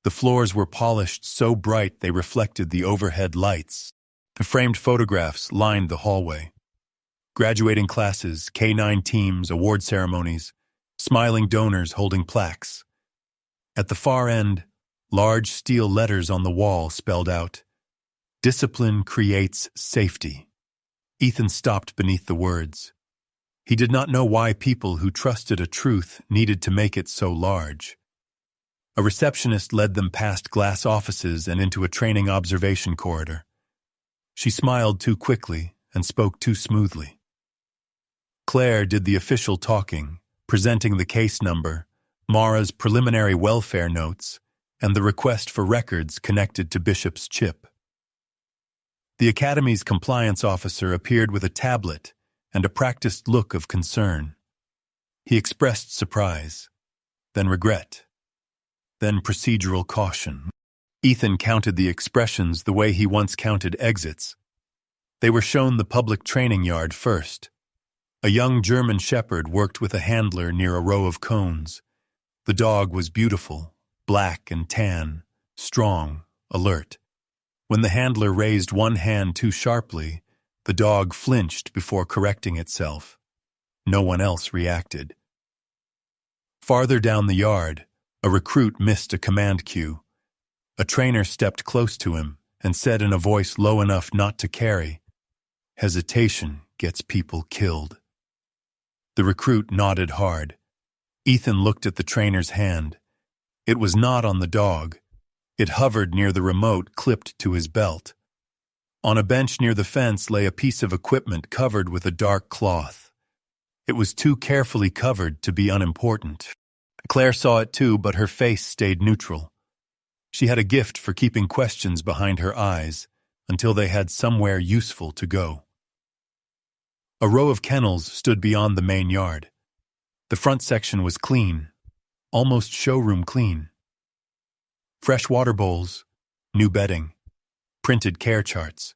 The floors were polished so bright they reflected the overhead lights. The framed photographs lined the hallway. Graduating classes, K-9 teams, award ceremonies, smiling donors holding plaques. At the far end, large steel letters on the wall spelled out, "Discipline creates safety." Ethan stopped beneath the words. He did not know why people who trusted a truth needed to make it so large. A receptionist led them past glass offices and into a training observation corridor. She smiled too quickly and spoke too smoothly. Claire did the official talking, presenting the case number, Mara's preliminary welfare notes, and the request for records connected to Bishop's chip. The Academy's compliance officer appeared with a tablet and a practiced look of concern. He expressed surprise, then regret, then procedural caution. Ethan counted the expressions the way he once counted exits. They were shown the public training yard first. A young German shepherd worked with a handler near a row of cones. The dog was beautiful, black and tan, strong, alert. When the handler raised one hand too sharply, the dog flinched before correcting itself. No one else reacted. Farther down the yard, a recruit missed a command cue. A trainer stepped close to him and said in a voice low enough not to carry, "Hesitation gets people killed." The recruit nodded hard. Ethan looked at the trainer's hand. It was not on the dog, It hovered near the remote clipped to his belt. On a bench near the fence lay a piece of equipment covered with a dark cloth. It was too carefully covered to be unimportant. Claire saw it too, but her face stayed neutral. She had a gift for keeping questions behind her eyes until they had somewhere useful to go. A row of kennels stood beyond the main yard. The front section was clean, almost showroom clean. Fresh water bowls, new bedding, printed care charts.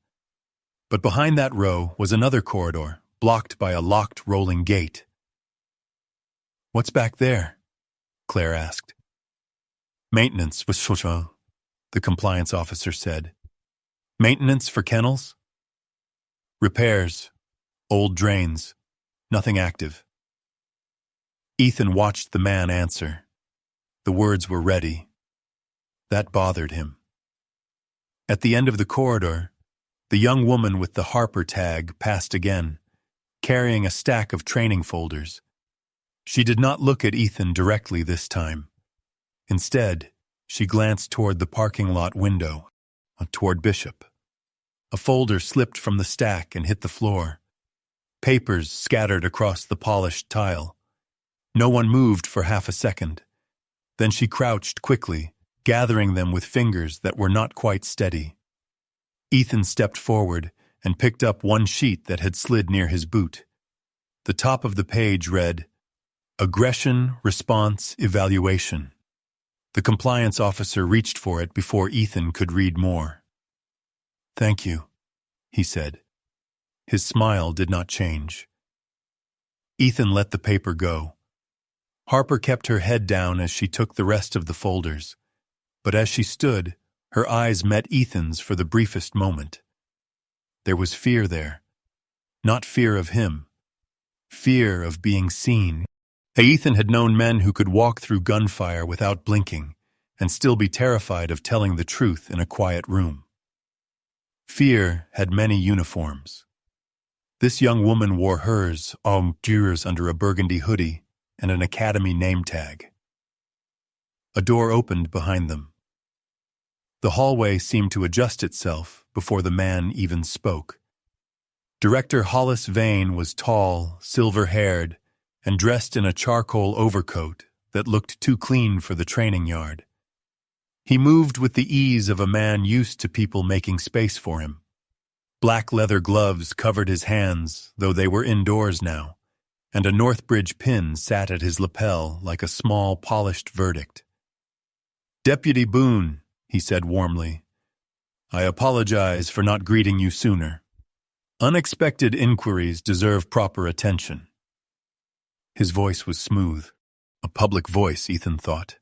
But behind that row was another corridor, blocked by a locked rolling gate. "What's back there?" Claire asked. "Maintenance," the compliance officer said. "Maintenance for kennels?" "Repairs, old drains, nothing active." Ethan watched the man answer. The words were ready. That bothered him. At the end of the corridor, the young woman with the Harper tag passed again, carrying a stack of training folders. She did not look at Ethan directly this time. Instead, she glanced toward the parking lot window, toward Bishop. A folder slipped from the stack and hit the floor. Papers scattered across the polished tile. No one moved for half a second. Then she crouched quickly, gathering them with fingers that were not quite steady. Ethan stepped forward and picked up one sheet that had slid near his boot. The top of the page read, "Aggression Response Evaluation." The compliance officer reached for it before Ethan could read more. "Thank you," he said. His smile did not change. Ethan let the paper go. Harper kept her head down as she took the rest of the folders, but as she stood, her eyes met Ethan's for the briefest moment. There was fear there. Not fear of him. Fear of being seen. Ethan had known men who could walk through gunfire without blinking and still be terrified of telling the truth in a quiet room. Fear had many uniforms. This young woman wore hers, yours under a burgundy hoodie and an academy name tag. A door opened behind them. The hallway seemed to adjust itself before the man even spoke. Director Hollis Vane was tall, silver-haired, and dressed in a charcoal overcoat that looked too clean for the training yard. He moved with the ease of a man used to people making space for him. Black leather gloves covered his hands, though they were indoors now, and a Northbridge pin sat at his lapel like a small, polished verdict. "Deputy Boone," he said warmly, "I apologize for not greeting you sooner. Unexpected inquiries deserve proper attention." His voice was smooth. A public voice, Ethan thought.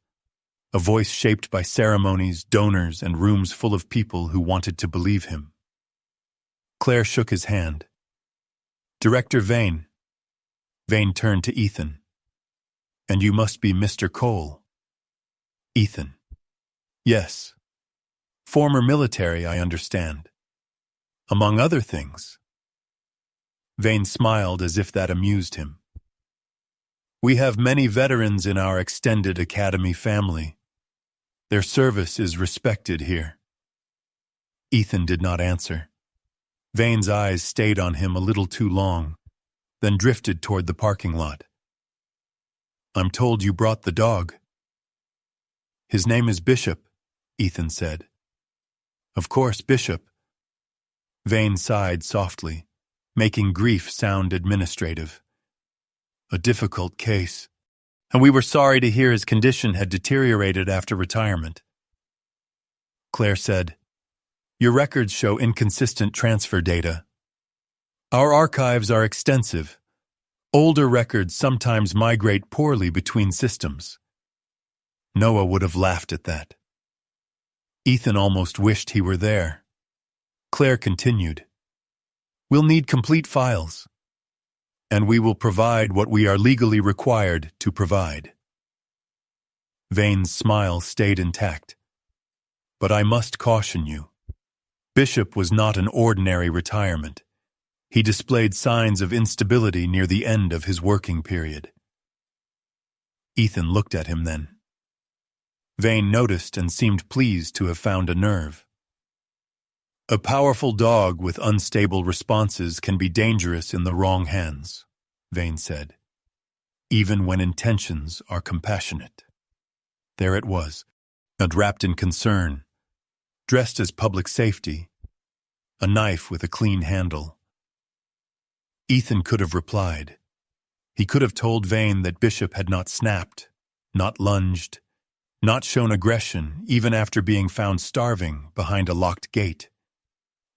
A voice shaped by ceremonies, donors, and rooms full of people who wanted to believe him. Claire shook his hand. "Director Vane." Vane turned to Ethan. "And you must be Mr. Cole." Ethan. "Yes. Former military, I understand. Among other things." Vane smiled as if that amused him. "We have many veterans in our extended academy family. Their service is respected here." Ethan did not answer. Vane's eyes stayed on him a little too long, then drifted toward the parking lot. "I'm told you brought the dog." "His name is Bishop," Ethan said. "Of course, Bishop." Vane sighed softly, making grief sound administrative. "A difficult case, and we were sorry to hear his condition had deteriorated after retirement." Claire said, "Your records show inconsistent transfer data. Our archives are extensive. Older records sometimes migrate poorly between systems." Noah would have laughed at that. Ethan almost wished he were there. Claire continued, "We'll need complete files, and we will provide what we are legally required to provide." Vane's smile stayed intact. "But I must caution you. Bishop was not an ordinary retirement. He displayed signs of instability near the end of his working period." Ethan looked at him then. Vane noticed and seemed pleased to have found a nerve. A powerful dog with unstable responses can be dangerous in the wrong hands, Vane said, even when intentions are compassionate. There it was, and wrapped in concern, dressed as public safety, a knife with a clean handle. Ethan could have replied. He could have told Vane that Bishop had not snapped, not lunged, not shown aggression even after being found starving behind a locked gate.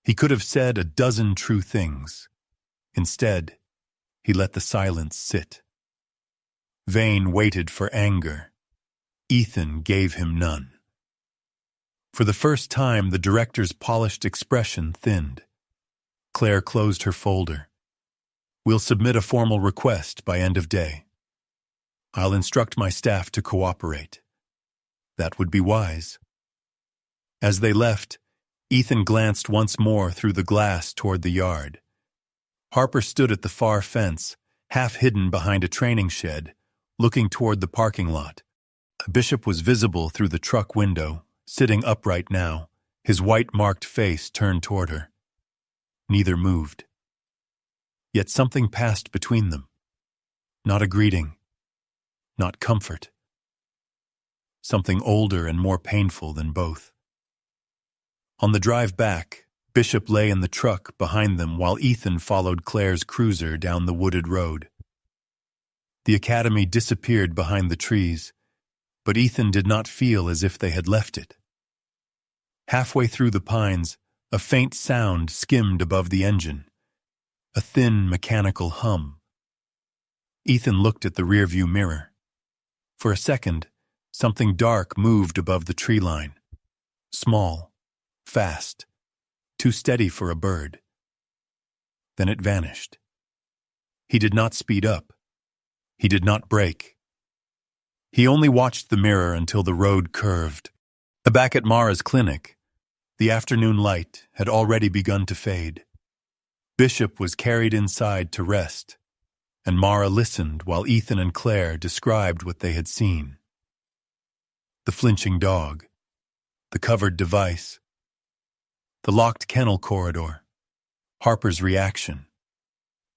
He could have said a dozen true things. Instead, he let the silence sit. Vane waited for anger. Ethan gave him none. For the first time, the director's polished expression thinned. Claire closed her folder. We'll submit a formal request by end of day. I'll instruct my staff to cooperate. That would be wise. As they left, Ethan glanced once more through the glass toward the yard. Harper stood at the far fence, half hidden behind a training shed, looking toward the parking lot. Bishop was visible through the truck window, sitting upright now, his white-marked face turned toward her. Neither moved. Yet something passed between them. Not a greeting. Not comfort. Something older and more painful than both. On the drive back, Bishop lay in the truck behind them while Ethan followed Claire's cruiser down the wooded road. The academy disappeared behind the trees, but Ethan did not feel as if they had left it. Halfway through the pines, a faint sound skimmed above the engine, a thin mechanical hum. Ethan looked at the rearview mirror. For a second, something dark moved above the tree line. Small, fast, too steady for a bird. Then it vanished. He did not speed up. He did not brake. He only watched the mirror until the road curved. Back at Mara's clinic, the afternoon light had already begun to fade. Bishop was carried inside to rest, and Mara listened while Ethan and Claire described what they had seen. The flinching dog, the covered device, the locked kennel corridor, Harper's reaction,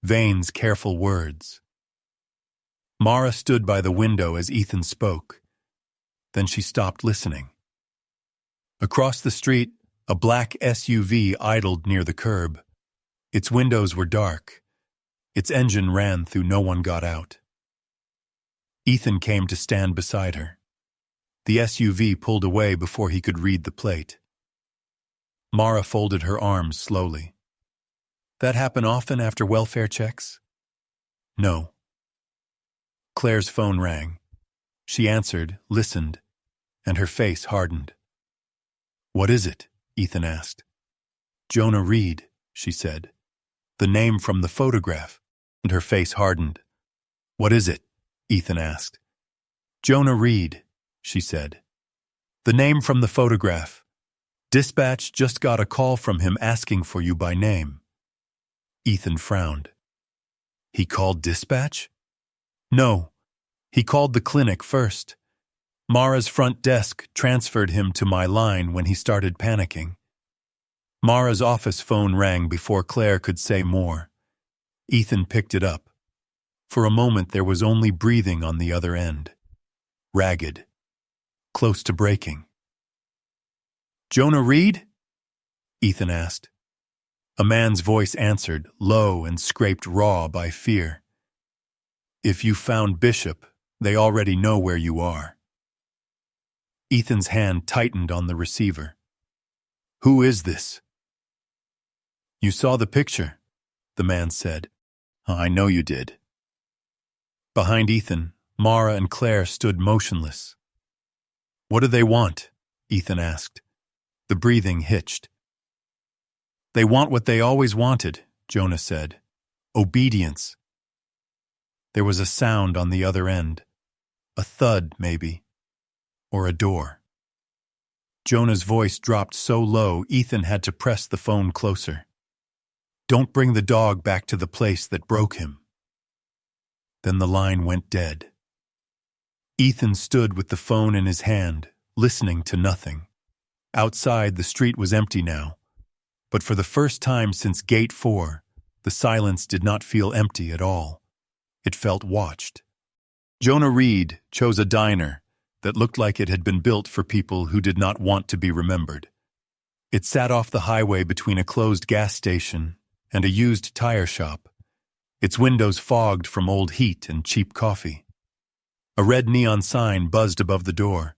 Vane's careful words. Mara stood by the window as Ethan spoke. Then she stopped listening. Across the street, a black SUV idled near the curb. Its windows were dark. Its engine ran through no one got out. Ethan came to stand beside her. The SUV pulled away before he could read the plate. Mara folded her arms slowly. That happen often after welfare checks? No. Claire's phone rang. She answered, listened, and her face hardened. What is it? Ethan asked. Jonah Reed, she said. The name from the photograph, and her face hardened. What is it? Ethan asked. Jonah Reed, she said. The name from the photograph. Dispatch just got a call from him asking for you by name. Ethan frowned. He called dispatch? No, he called the clinic first. Mara's front desk transferred him to my line when he started panicking. Mara's office phone rang before Claire could say more. Ethan picked it up. For a moment there was only breathing on the other end. Ragged. Close to breaking. Jonah Reed? Ethan asked. A man's voice answered, low and scraped raw by fear. If you found Bishop, they already know where you are. Ethan's hand tightened on the receiver. Who is this? You saw the picture, the man said. I know you did. Behind Ethan, Mara and Claire stood motionless. What do they want? Ethan asked. The breathing hitched. They want what they always wanted, Jonah said. Obedience. There was a sound on the other end. A thud, maybe. Or a door. Jonah's voice dropped so low, Ethan had to press the phone closer. Don't bring the dog back to the place that broke him. Then the line went dead. Ethan stood with the phone in his hand, listening to nothing. Outside, the street was empty now, but for the first time since Gate 4, the silence did not feel empty at all. It felt watched. Jonah Reed chose a diner that looked like it had been built for people who did not want to be remembered. It sat off the highway between a closed gas station and a used tire shop, its windows fogged from old heat and cheap coffee. A red neon sign buzzed above the door,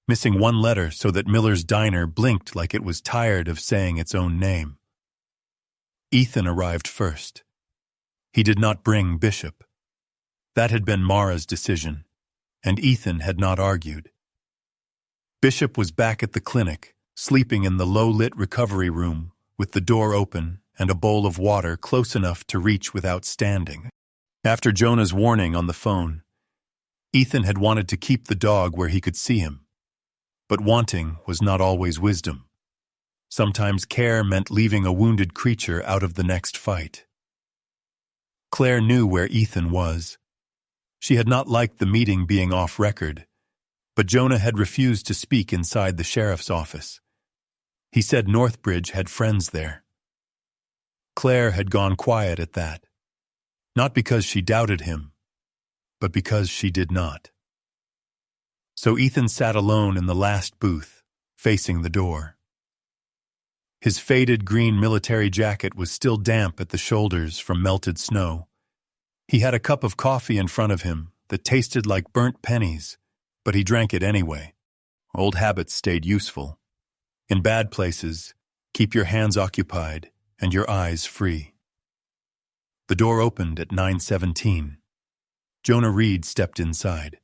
missing one letter so that Miller's Diner blinked like it was tired of saying its own name. Ethan arrived first. He did not bring Bishop. That had been Mara's decision, and Ethan had not argued. Bishop was back at the clinic, sleeping in the low-lit recovery room with the door open and a bowl of water close enough to reach without standing. After Jonah's warning on the phone, Ethan had wanted to keep the dog where he could see him. But wanting was not always wisdom. Sometimes care meant leaving a wounded creature out of the next fight. Claire knew where Ethan was. She had not liked the meeting being off record, but Jonah had refused to speak inside the sheriff's office. He said Northbridge had friends there. Claire had gone quiet at that, not because she doubted him, but because she did not. So Ethan sat alone in the last booth, facing the door. His faded green military jacket was still damp at the shoulders from melted snow. He had a cup of coffee in front of him that tasted like burnt pennies, but he drank it anyway. Old habits stayed useful. In bad places, keep your hands occupied and your eyes free. The door opened at 9:17. Jonah Reed stepped inside.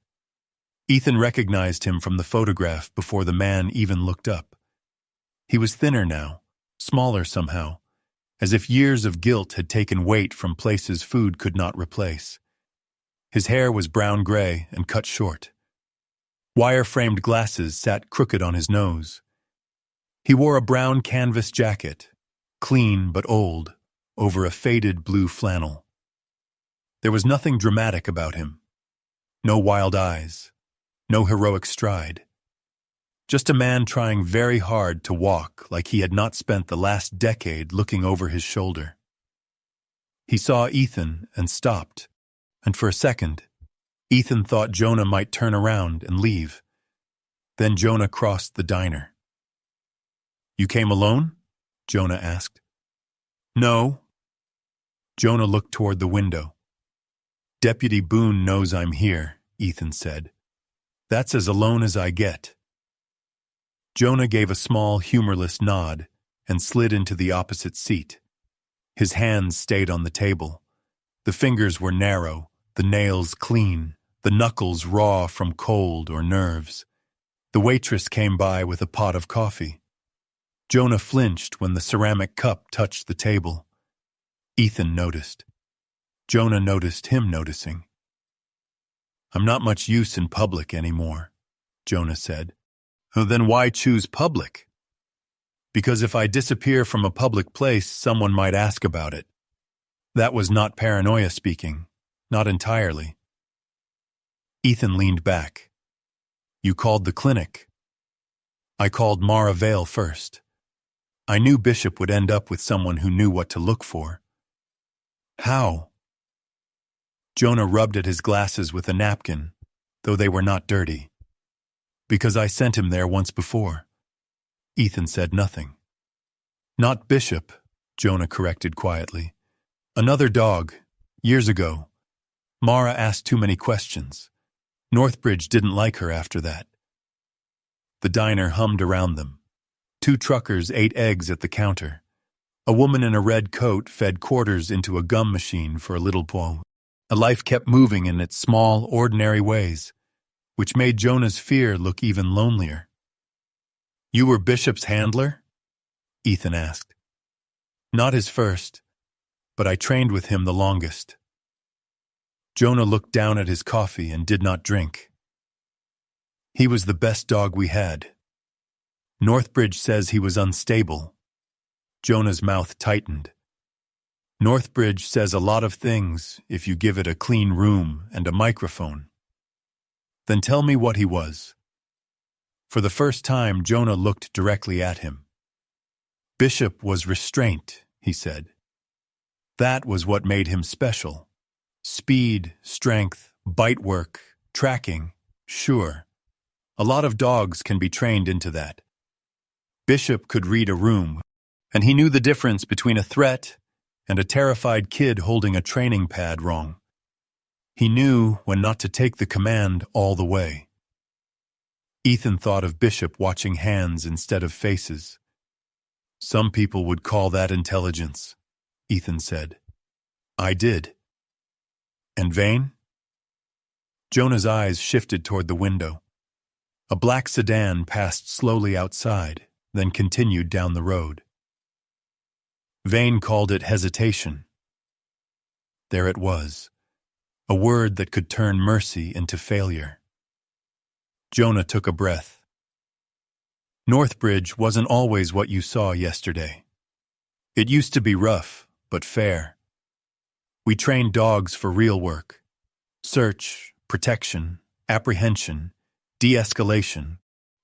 Ethan recognized him from the photograph before the man even looked up. He was thinner now, smaller somehow, as if years of guilt had taken weight from places food could not replace. His hair was brown-gray and cut short. Wire-framed glasses sat crooked on his nose. He wore a brown canvas jacket, clean but old, over a faded blue flannel. There was nothing dramatic about him. No wild eyes. No heroic stride. Just a man trying very hard to walk like he had not spent the last decade looking over his shoulder. He saw Ethan and stopped, and for a second, Ethan thought Jonah might turn around and leave. Then Jonah crossed the diner. "You came alone?" Jonah asked. "No." Jonah looked toward the window. "Deputy Boone knows I'm here," Ethan said. "That's as alone as I get." Jonah gave a small, humorless nod and slid into the opposite seat. His hands stayed on the table. The fingers were narrow, the nails clean, the knuckles raw from cold or nerves. The waitress came by with a pot of coffee. Jonah flinched when the ceramic cup touched the table. Ethan noticed. Jonah noticed him noticing. "I'm not much use in public anymore," Jonah said. "Then why choose public?" "Because if I disappear from a public place, someone might ask about it." That was not paranoia speaking, not entirely. Ethan leaned back. "You called the clinic." "I called Mara Vale first. I knew Bishop would end up with someone who knew what to look for." "How?" Jonah rubbed at his glasses with a napkin, though they were not dirty. "Because I sent him there once before." Ethan said nothing. "Not Bishop," Jonah corrected quietly. "Another dog, years ago. Mara asked too many questions. Northbridge didn't like her after that." The diner hummed around them. 2 truckers ate eggs at the counter. A woman in a red coat fed quarters into a gum machine for a little boy. A life kept moving in its small, ordinary ways, which made Jonah's fear look even lonelier. "You were Bishop's handler?" Ethan asked. "Not his first, but I trained with him the longest." Jonah looked down at his coffee and did not drink. "He was the best dog we had. Northbridge says he was unstable." Jonah's mouth tightened. "Northbridge says a lot of things if you give it a clean room and a microphone." "Then tell me what he was." For the first time, Jonah looked directly at him. Bishop was restraint, he said. That was what made him special. Speed, strength, bite work, tracking, sure. A lot of dogs can be trained into that. Bishop could read a room, and he knew the difference between a threat and a terrified kid holding a training pad wrong. He knew when not to take the command all the way. Ethan thought of Bishop watching hands instead of faces. Some people would call that intelligence, Ethan said. I did. And Vane? Jonah's eyes shifted toward the window. A black sedan passed slowly outside, then continued down the road. Vane called it hesitation. There it was, a word that could turn mercy into failure. Jonah took a breath. Northbridge wasn't always what you saw yesterday. It used to be rough, but fair. We trained dogs for real work. Search, protection, apprehension, de-escalation.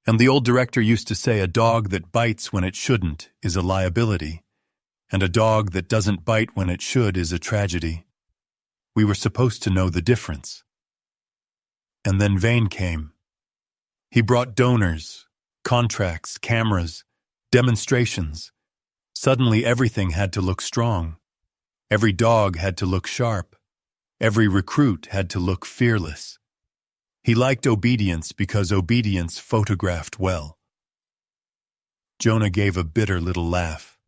And the old director used to say a dog that bites when it shouldn't is a liability, and a dog that doesn't bite when it should is a tragedy. We were supposed to know the difference. And then Vane came. He brought donors, contracts, cameras, demonstrations. Suddenly everything had to look strong. Every dog had to look sharp. Every recruit had to look fearless. He liked obedience because obedience photographed well. Jonah gave a bitter little laugh.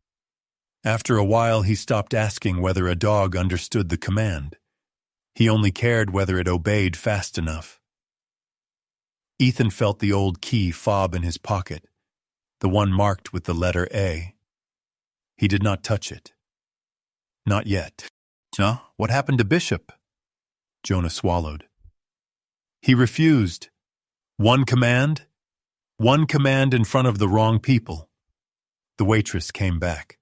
After a while, he stopped asking whether a dog understood the command. He only cared whether it obeyed fast enough. Ethan felt the old key fob in his pocket, the one marked with the letter A. He did not touch it. Not yet. Huh? What happened to Bishop? Jonah swallowed. He refused. One command in front of the wrong people. The waitress came back.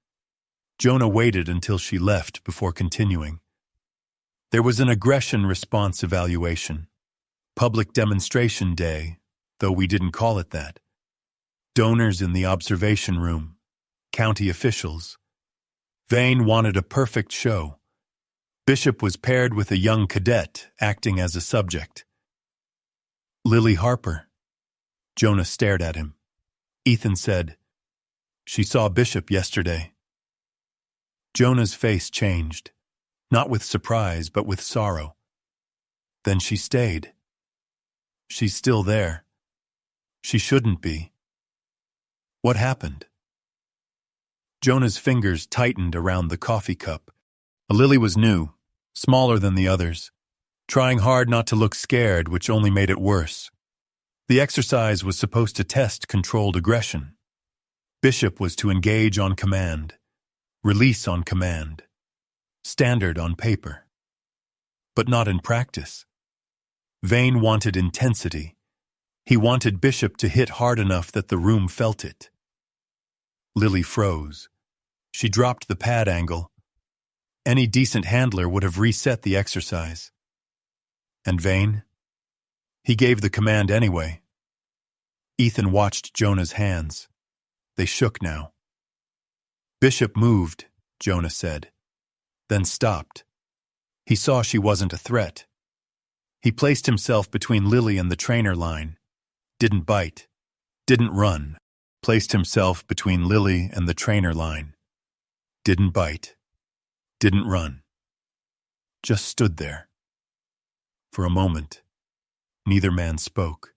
Jonah waited until she left before continuing. There was an aggression response evaluation. Public demonstration day, though we didn't call it that. Donors in the observation room. County officials. Vane wanted a perfect show. Bishop was paired with a young cadet acting as a subject. Lily Harper. Jonah stared at him. Ethan said, "She saw Bishop yesterday." Jonah's face changed, not with surprise, but with sorrow. Then she stayed. She's still there. She shouldn't be. What happened? Jonah's fingers tightened around the coffee cup. Lily was new, smaller than the others, trying hard not to look scared, which only made it worse. The exercise was supposed to test controlled aggression. Bishop was to engage on command, release on command, standard on paper. But not in practice. Vane wanted intensity. He wanted Bishop to hit hard enough that the room felt it. Lily froze. She dropped the pad angle. Any decent handler would have reset the exercise. And Vane? He gave the command anyway. Ethan watched Jonah's hands. They shook now. Bishop moved, Jonah said, then stopped. He saw she wasn't a threat. He placed himself between Lily and the trainer line. Didn't bite. Didn't run. Placed himself between Lily and the trainer line. Didn't bite. Didn't run. Just stood there. For a moment, neither man spoke.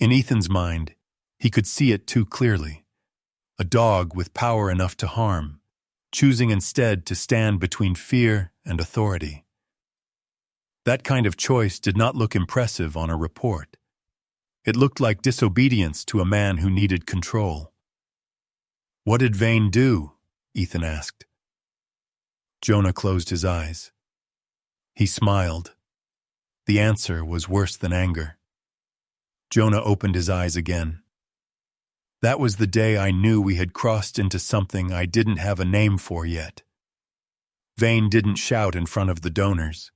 In Ethan's mind, he could see it too clearly. A dog with power enough to harm, choosing instead to stand between fear and authority. That kind of choice did not look impressive on a report. It looked like disobedience to a man who needed control. What did Vane do? Ethan asked. Jonah closed his eyes. He smiled. The answer was worse than anger. Jonah opened his eyes again. That was the day I knew we had crossed into something I didn't have a name for yet. Vane didn't shout in front of the donors.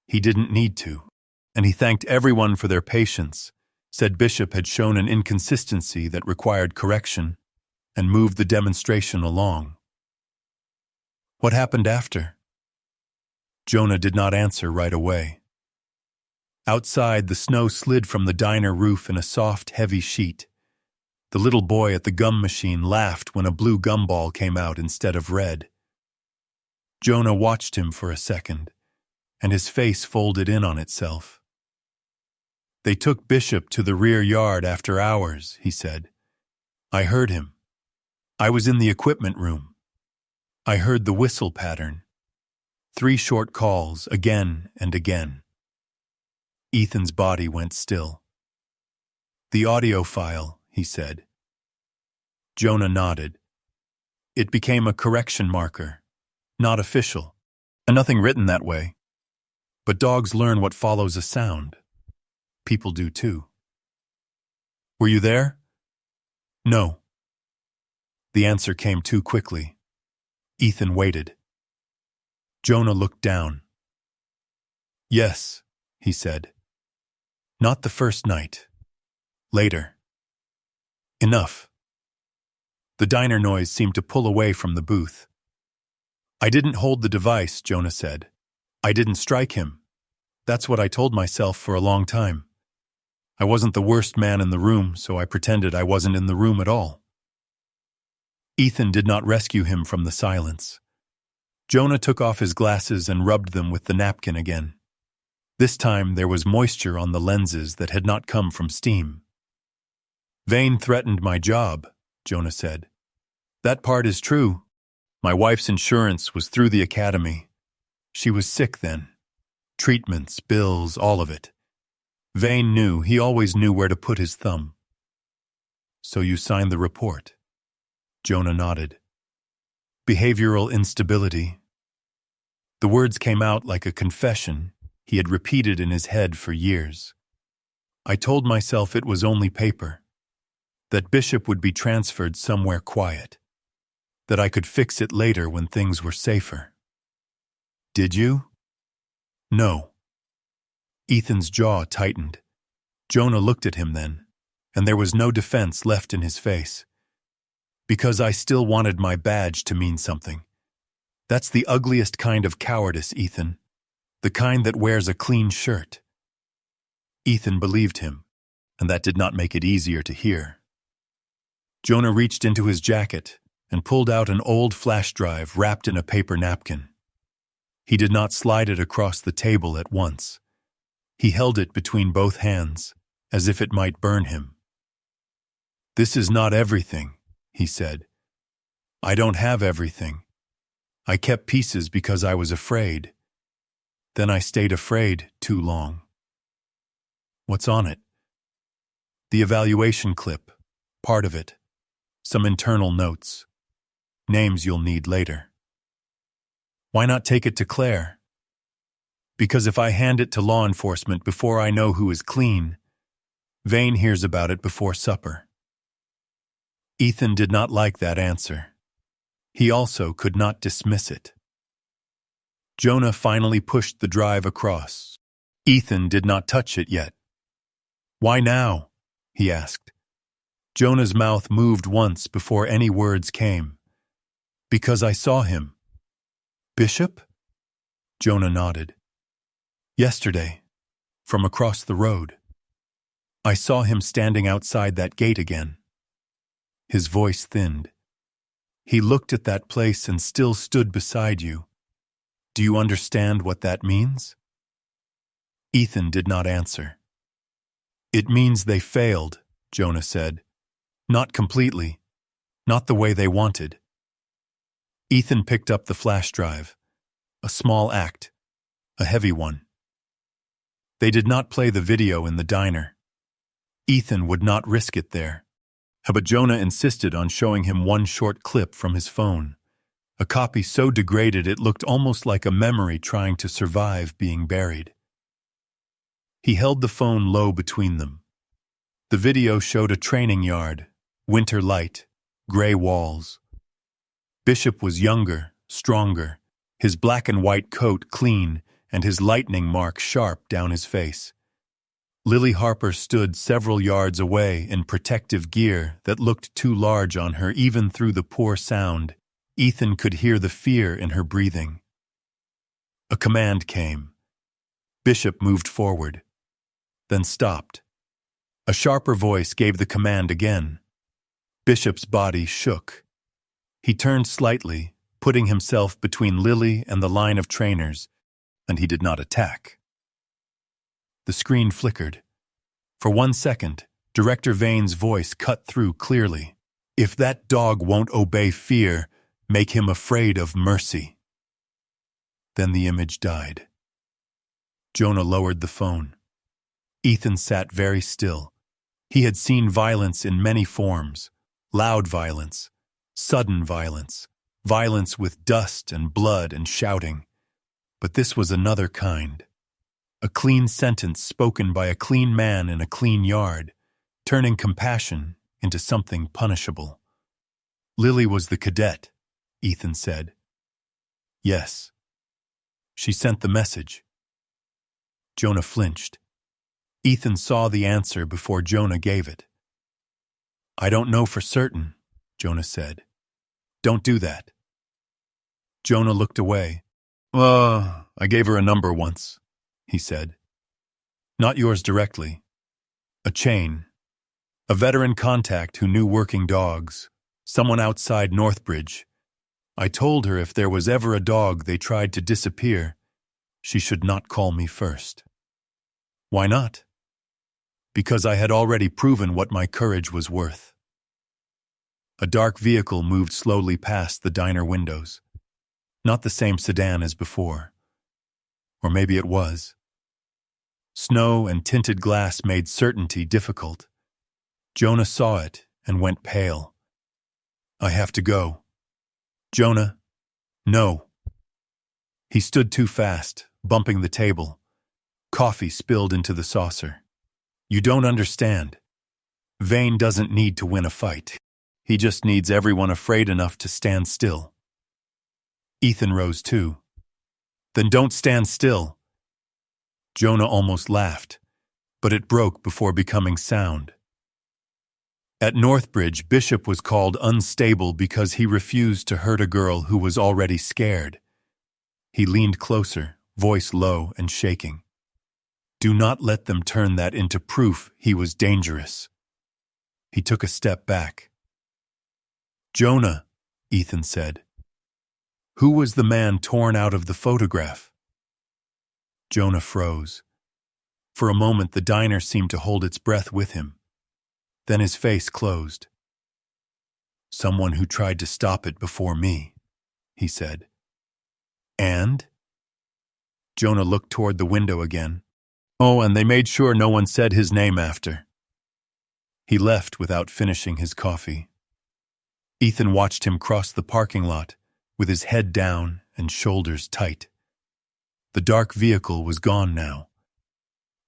He didn't need to, and he thanked everyone for their patience, said Bishop had shown an inconsistency that required correction, and moved the demonstration along. What happened after? Jonah did not answer right away. Outside, the snow slid from the diner roof in a soft, heavy sheet. The little boy at the gum machine laughed when a blue gumball came out instead of red. Jonah watched him for a second, and his face folded in on itself. They took Bishop to the rear yard after hours, he said. I heard him. I was in the equipment room. I heard the whistle pattern. 3 short calls, again and again. Ethan's body went still. The audio file, he said. Jonah nodded. It became a correction marker, not official, and nothing written that way. But dogs learn what follows a sound. People do too. Were you there? No. The answer came too quickly. Ethan waited. Jonah looked down. Yes, he said. Not the first night. Later. Enough. The diner noise seemed to pull away from the booth. I didn't hold the device, Jonah said. I didn't strike him. That's what I told myself for a long time. I wasn't the worst man in the room, so I pretended I wasn't in the room at all. Ethan did not rescue him from the silence. Jonah took off his glasses and rubbed them with the napkin again. This time there was moisture on the lenses that had not come from steam. Vane threatened my job, Jonah said. That part is true. My wife's insurance was through the academy. She was sick then. Treatments, bills, all of it. Vane knew, he always knew where to put his thumb. So you signed the report? Jonah nodded. Behavioral instability. The words came out like a confession he had repeated in his head for years. I told myself it was only paper, that Bishop would be transferred somewhere quiet, that I could fix it later when things were safer. Did you? No. Ethan's jaw tightened. Jonah looked at him then, and there was no defense left in his face. Because I still wanted my badge to mean something. That's the ugliest kind of cowardice, Ethan. The kind that wears a clean shirt. Ethan believed him, and that did not make it easier to hear. Jonah reached into his jacket and pulled out an old flash drive wrapped in a paper napkin. He did not slide it across the table at once. He held it between both hands, as if it might burn him. This is not everything, he said. I don't have everything. I kept pieces because I was afraid. Then I stayed afraid too long. What's on it? The evaluation clip, part of it. Some internal notes. Names you'll need later. Why not take it to Claire? Because if I hand it to law enforcement before I know who is clean, Vane hears about it before supper. Ethan did not like that answer. He also could not dismiss it. Jonah finally pushed the drive across. Ethan did not touch it yet. Why now? He asked. Jonah's mouth moved once before any words came. Because I saw him. Bishop? Jonah nodded. Yesterday, from across the road. I saw him standing outside that gate again. His voice thinned. He looked at that place and still stood beside you. Do you understand what that means? Ethan did not answer. It means they failed, Jonah said. Not completely. Not the way they wanted. Ethan picked up the flash drive. A small act. A heavy one. They did not play the video in the diner. Ethan would not risk it there. But Jonah insisted on showing him one short clip from his phone. A copy so degraded it looked almost like a memory trying to survive being buried. He held the phone low between them. The video showed a training yard, winter light, gray walls. Bishop was younger, stronger, his black and white coat clean and his lightning mark sharp down his face. Lily Harper stood several yards away in protective gear that looked too large on her even through the poor sound. Ethan could hear the fear in her breathing. A command came. Bishop moved forward, then stopped. A sharper voice gave the command again. Bishop's body shook. He turned slightly, putting himself between Lily and the line of trainers, and he did not attack. The screen flickered. For 1 second, Director Vane's voice cut through clearly. If that dog won't obey fear, make him afraid of mercy. Then the image died. Jonah lowered the phone. Ethan sat very still. He had seen violence in many forms: loud violence, sudden violence, violence with dust and blood and shouting. But this was another kind. A clean sentence spoken by a clean man in a clean yard, turning compassion into something punishable. Lily was the cadet, Ethan said. Yes. She sent the message. Jonah flinched. Ethan saw the answer before Jonah gave it. I don't know for certain, Jonah said. Don't do that. Jonah looked away. I gave her a number once, he said. Not yours directly. A chain. A veteran contact who knew working dogs. Someone outside Northbridge. I told her if there was ever a dog they tried to disappear, she should not call me first. Why not? Because I had already proven what my courage was worth. A dark vehicle moved slowly past the diner windows. Not the same sedan as before. Or maybe it was. Snow and tinted glass made certainty difficult. Jonah saw it and went pale. I have to go. Jonah, no. He stood too fast, bumping the table. Coffee spilled into the saucer. You don't understand. Vane doesn't need to win a fight. He just needs everyone afraid enough to stand still. Ethan rose too. Then don't stand still. Jonah almost laughed, but it broke before becoming sound. At Northbridge, Bishop was called unstable because he refused to hurt a girl who was already scared. He leaned closer, voice low and shaking. Do not let them turn that into proof he was dangerous. He took a step back. Jonah, Ethan said. Who was the man torn out of the photograph? Jonah froze. For a moment the diner seemed to hold its breath with him. Then his face closed. Someone who tried to stop it before me, he said. And? Jonah looked toward the window again. Oh, and they made sure no one said his name after. He left without finishing his coffee. Ethan watched him cross the parking lot with his head down and shoulders tight. The dark vehicle was gone now.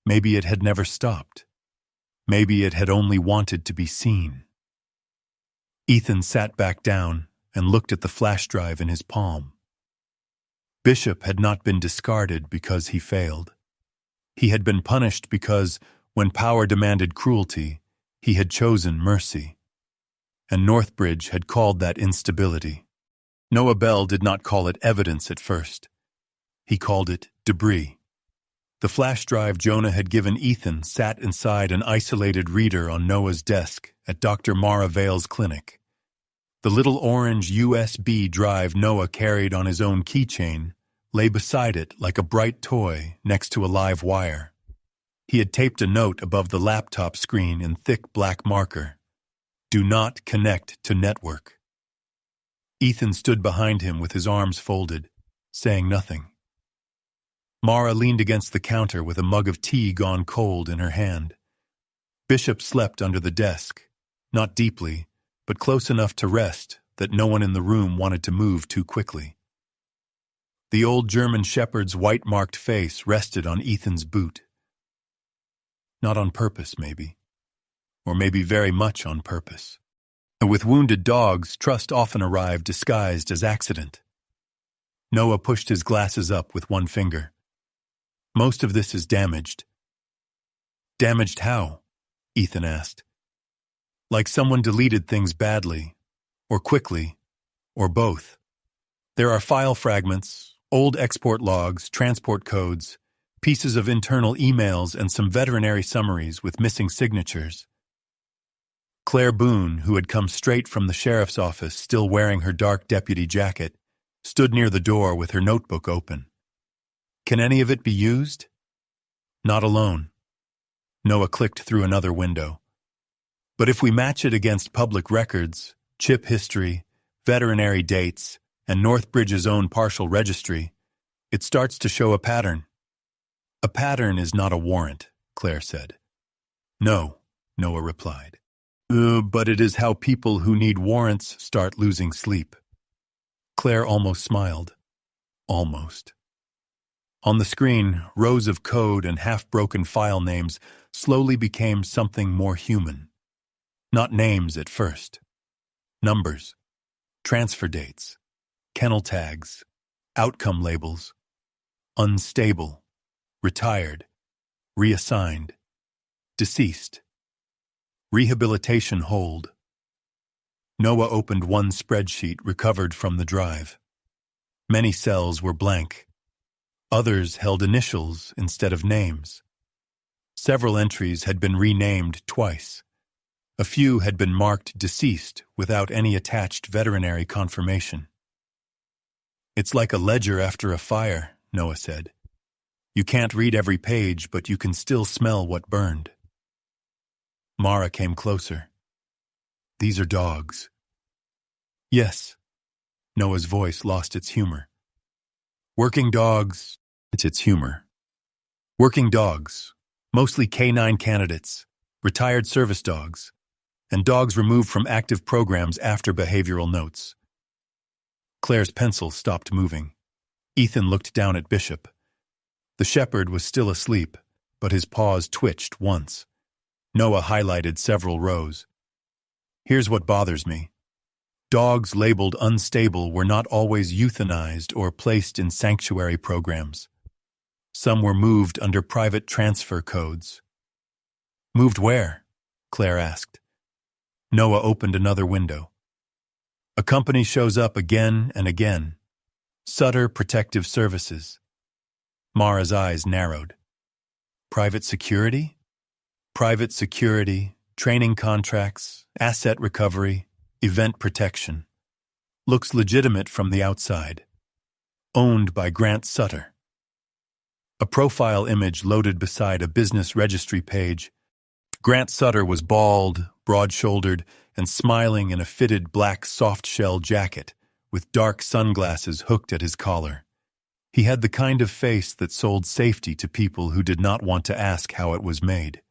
Maybe it had never stopped. Maybe it had only wanted to be seen. Ethan sat back down and looked at the flash drive in his palm. Bishop had not been discarded because he failed. He had been punished because, when power demanded cruelty, he had chosen mercy. And Northbridge had called that instability. Noah Bell did not call it evidence at first. He called it debris. The flash drive Jonah had given Ethan sat inside an isolated reader on Noah's desk at Dr. Mara Vale's clinic. The little orange USB drive Noah carried on his own keychain lay beside it like a bright toy next to a live wire. He had taped a note above the laptop screen in thick black marker. Do not connect to network. Ethan stood behind him with his arms folded, saying nothing. Mara leaned against the counter with a mug of tea gone cold in her hand. Bishop slept under the desk, not deeply, but close enough to rest that no one in the room wanted to move too quickly. The old German shepherd's white-marked face rested on Ethan's boot. Not on purpose, maybe. Or maybe very much on purpose. And with wounded dogs, trust often arrived disguised as accident. Noah pushed his glasses up with one finger. Most of this is damaged. Damaged how? Ethan asked. Like someone deleted things badly, or quickly, or both. There are file fragments, old export logs, transport codes, pieces of internal emails, and some veterinary summaries with missing signatures. Claire Boone, who had come straight from the sheriff's office, still wearing her dark deputy jacket, stood near the door with her notebook open. Can any of it be used? Not alone. Noah clicked through another window. But if we match it against public records, chip history, veterinary dates, and Northbridge's own partial registry, it starts to show a pattern. A pattern is not a warrant, Claire said. No, Noah replied. But it is how people who need warrants start losing sleep. Claire almost smiled. Almost. On the screen, rows of code and half-broken file names slowly became something more human. Not names at first. Numbers, transfer dates, kennel tags, outcome labels, unstable, retired, reassigned, deceased, rehabilitation hold. Noah opened one spreadsheet recovered from the drive. Many cells were blank. Others held initials instead of names. Several entries had been renamed twice. A few had been marked deceased without any attached veterinary confirmation. It's like a ledger after a fire, Noah said. You can't read every page, but you can still smell what burned. Mara came closer. These are dogs. Yes. Noah's voice lost its humor. Working dogs, it's its humor. Working dogs, mostly K-9 candidates, retired service dogs, and dogs removed from active programs after behavioral notes. Claire's pencil stopped moving. Ethan looked down at Bishop. The shepherd was still asleep, but his paws twitched once. Noah highlighted several rows. Here's what bothers me. Dogs labeled unstable were not always euthanized or placed in sanctuary programs. Some were moved under private transfer codes. Moved where? Claire asked. Noah opened another window. A company shows up again and again. Sutter Protective Services. Mara's eyes narrowed. Private security? Private security, training contracts, asset recovery, event protection. Looks legitimate from the outside. Owned by Grant Sutter. A profile image loaded beside a business registry page. Grant Sutter was bald, broad-shouldered, and smiling in a fitted black soft-shell jacket, with dark sunglasses hooked at his collar. He had the kind of face that sold safety to people who did not want to ask how it was made.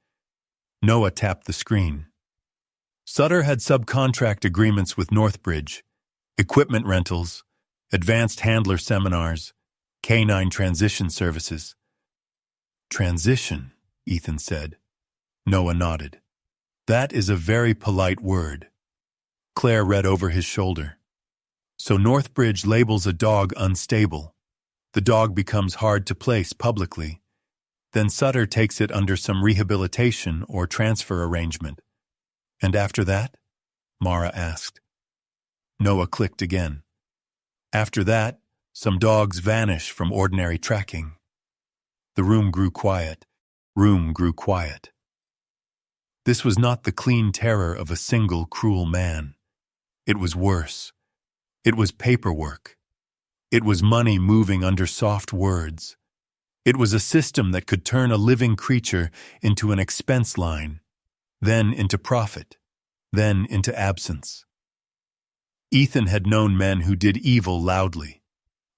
Noah tapped the screen. Sutter had subcontract agreements with Northbridge, equipment rentals, advanced handler seminars, K-9 transition services. Transition, Ethan said. Noah nodded. That is a very polite word. Claire read over his shoulder. So Northbridge labels a dog unstable. The dog becomes hard to place publicly. Then Sutter takes it under some rehabilitation or transfer arrangement. And after that? Mara asked. Noah clicked again. After that, some dogs vanish from ordinary tracking. The room grew quiet. This was not the clean terror of a single cruel man. It was worse. It was paperwork. It was money moving under soft words. It was a system that could turn a living creature into an expense line, then into profit, then into absence. Ethan had known men who did evil loudly.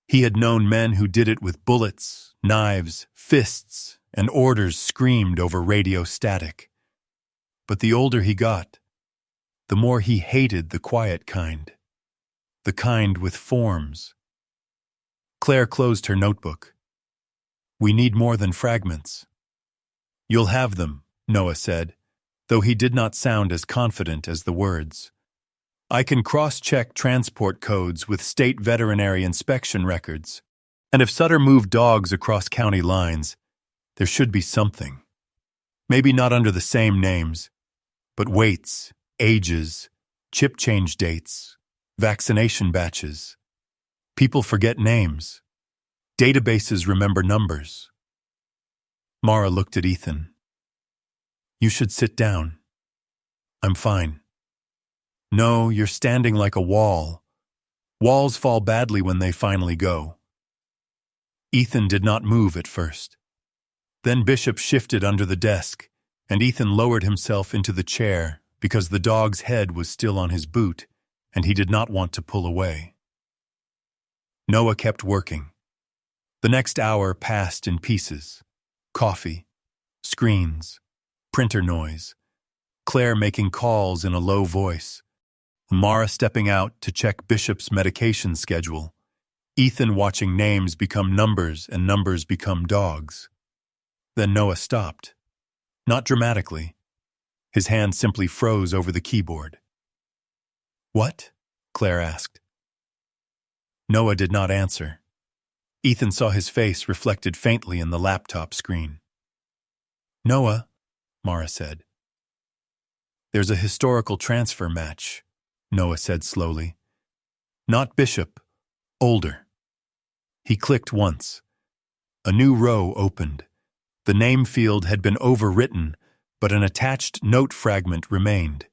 He had known men who did it with bullets, knives, fists, and orders screamed over radio static. But the older he got, the more he hated the quiet kind, the kind with forms. Claire closed her notebook. We need more than fragments. You'll have them, Noah said, though he did not sound as confident as the words. I can cross-check transport codes with state veterinary inspection records, and if Sutter moved dogs across county lines, there should be something. Maybe not under the same names, but weights, ages, chip change dates, vaccination batches. People forget names. Databases remember numbers. Mara looked at Ethan. You should sit down. I'm fine. No, you're standing like a wall. Walls fall badly when they finally go. Ethan did not move at first. Then Bishop shifted under the desk, and Ethan lowered himself into the chair because the dog's head was still on his boot, and he did not want to pull away. Noah kept working. The next hour passed in pieces. Coffee, screens, printer noise, Claire making calls in a low voice, Mara stepping out to check Bishop's medication schedule, Ethan watching names become numbers and numbers become dogs. Then Noah stopped. Not dramatically. His hand simply froze over the keyboard. What? Claire asked. Noah did not answer. Ethan saw his face reflected faintly in the laptop screen. Noah, Mara said. There's a historical transfer match, Noah said slowly. Not Bishop, older. He clicked once. A new row opened. The name field had been overwritten, but an attached note fragment remained.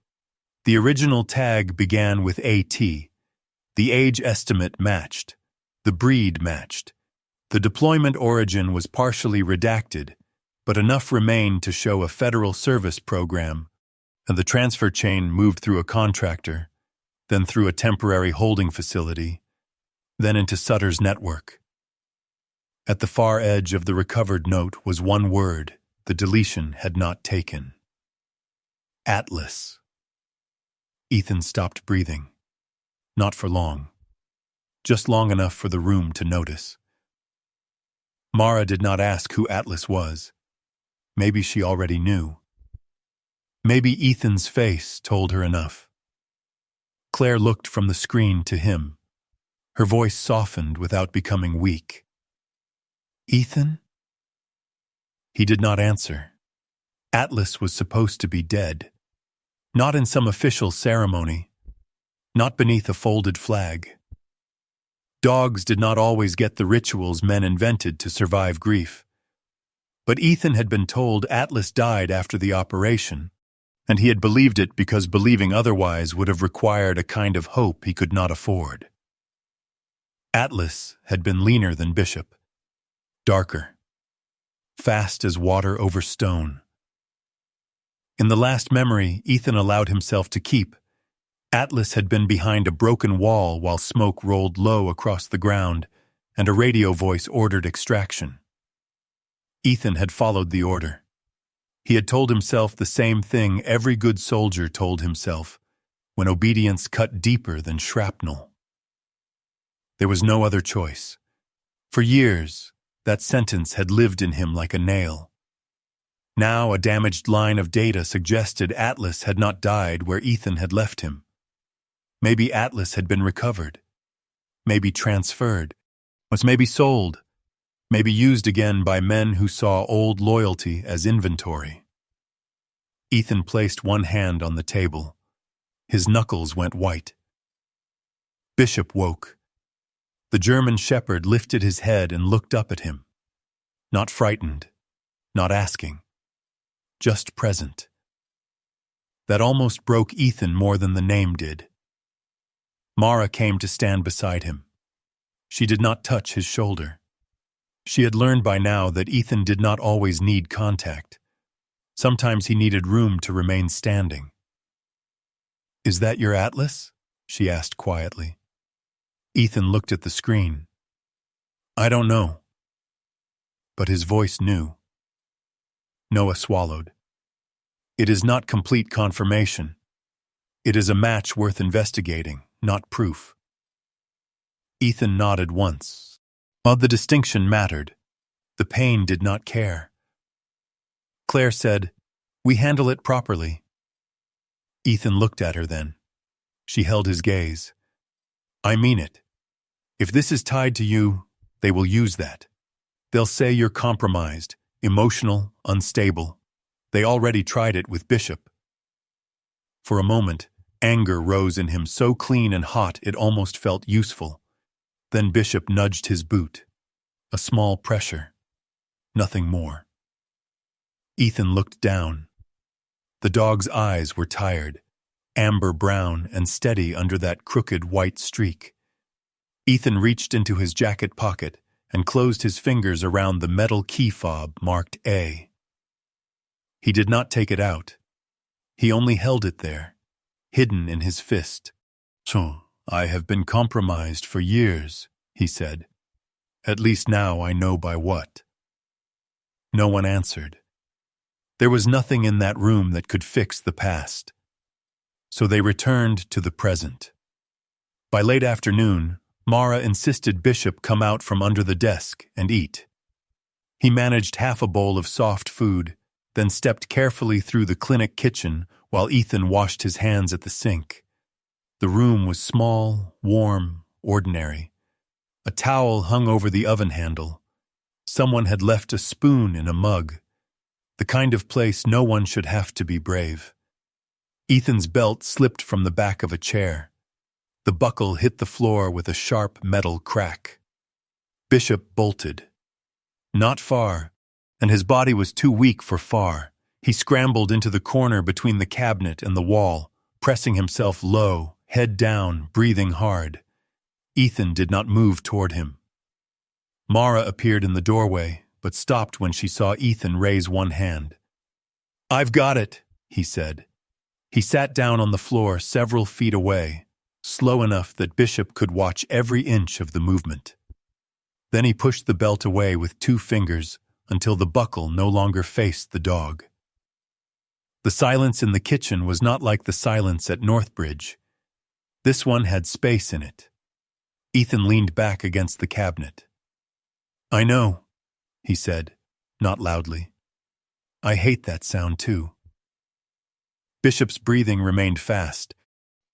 The original tag began with AT. The age estimate matched. The breed matched. The deployment origin was partially redacted, but enough remained to show a federal service program, and the transfer chain moved through a contractor, then through a temporary holding facility, then into Sutter's network. At the far edge of the recovered note was one word the deletion had not taken. Atlas. Ethan stopped breathing. Not for long. Just long enough for the room to notice. Mara did not ask who Atlas was. Maybe she already knew. Maybe Ethan's face told her enough. Claire looked from the screen to him. Her voice softened without becoming weak. Ethan? He did not answer. Atlas was supposed to be dead. Not in some official ceremony. Not beneath a folded flag. Dogs did not always get the rituals men invented to survive grief. But Ethan had been told Atlas died after the operation, and he had believed it because believing otherwise would have required a kind of hope he could not afford. Atlas had been leaner than Bishop, darker, fast as water over stone. In the last memory Ethan allowed himself to keep, Atlas had been behind a broken wall while smoke rolled low across the ground and a radio voice ordered extraction. Ethan had followed the order. He had told himself the same thing every good soldier told himself when obedience cut deeper than shrapnel. There was no other choice. For years, that sentence had lived in him like a nail. Now a damaged line of data suggested Atlas had not died where Ethan had left him. Maybe Atlas had been recovered. Maybe transferred. Was maybe sold. Maybe used again by men who saw old loyalty as inventory. Ethan placed one hand on the table. His knuckles went white. Bishop woke. The German shepherd lifted his head and looked up at him. Not frightened, not asking, just present. That almost broke Ethan more than the name did. Mara came to stand beside him. She did not touch his shoulder. She had learned by now that Ethan did not always need contact. Sometimes he needed room to remain standing. "Is that your Atlas?" she asked quietly. Ethan looked at the screen. "I don't know." But his voice knew. Noah swallowed. "It is not complete confirmation. It is a match worth investigating, not proof." Ethan nodded once. While the distinction mattered, the pain did not care. Claire said, "We handle it properly." Ethan looked at her then. She held his gaze. "I mean it. If this is tied to you, they will use that. They'll say you're compromised, emotional, unstable. They already tried it with Bishop. For a moment, anger rose in him so clean and hot it almost felt useful. Then Bishop nudged his boot. A small pressure. Nothing more. Ethan looked down. The dog's eyes were tired, amber brown and steady under that crooked white streak. Ethan reached into his jacket pocket and closed his fingers around the metal key fob marked A. He did not take it out. He only held it there, hidden in his fist. "So, I have been compromised for years," he said. "At least now I know by what." No one answered. There was nothing in that room that could fix the past. So they returned to the present. By late afternoon, Mara insisted Bishop come out from under the desk and eat. He managed half a bowl of soft food, then stepped carefully through the clinic kitchen while Ethan washed his hands at the sink. The room was small, warm, ordinary. A towel hung over the oven handle. Someone had left a spoon in a mug. The kind of place no one should have to be brave. Ethan's belt slipped from the back of a chair. The buckle hit the floor with a sharp metal crack. Bishop bolted. Not far, and his body was too weak for far. He scrambled into the corner between the cabinet and the wall, pressing himself low, head down, breathing hard. Ethan did not move toward him. Mara appeared in the doorway, but stopped when she saw Ethan raise one hand. "I've got it," he said. He sat down on the floor several feet away, slow enough that Bishop could watch every inch of the movement. Then he pushed the belt away with 2 fingers until the buckle no longer faced the dog. The silence in the kitchen was not like the silence at Northbridge. This one had space in it. Ethan leaned back against the cabinet. "I know," he said, not loudly. "I hate that sound too." Bishop's breathing remained fast.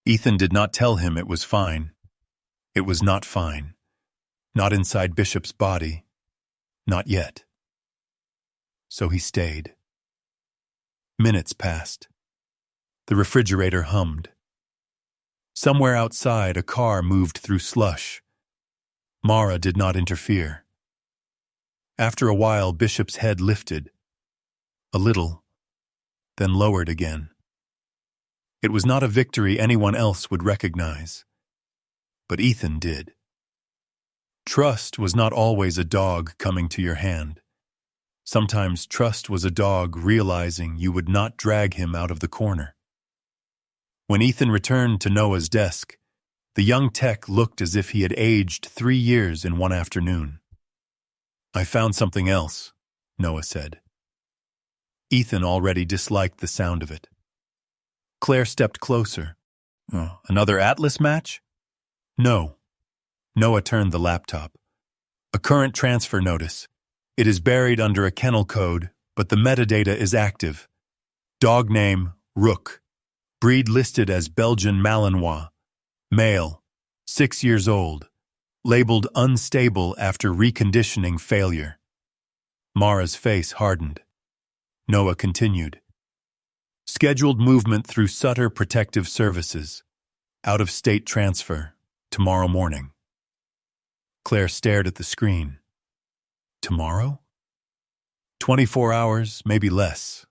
Ethan did not tell him it was fine. It was not fine. Not inside Bishop's body. Not yet. So he stayed. Minutes passed. The refrigerator hummed. Somewhere outside, a car moved through slush. Mara did not interfere. After a while, Bishop's head lifted. A little, then lowered again. It was not a victory anyone else would recognize. But Ethan did. Trust was not always a dog coming to your hand. Sometimes trust was a dog realizing you would not drag him out of the corner. When Ethan returned to Noah's desk, the young tech looked as if he had aged 3 years in one afternoon. "I found something else," Noah said. Ethan already disliked the sound of it. Claire stepped closer. "Another Atlas match?" "No." Noah turned the laptop. "A current transfer notice. It is buried under a kennel code, but the metadata is active. Dog name, Rook. Breed listed as Belgian Malinois. Male, 6 years old. Labeled unstable after reconditioning failure." Mara's face hardened. Noah continued. "Scheduled movement through Sutter Protective Services. Out-of-state transfer. Tomorrow morning." Claire stared at the screen. Tomorrow? 24 hours, maybe less.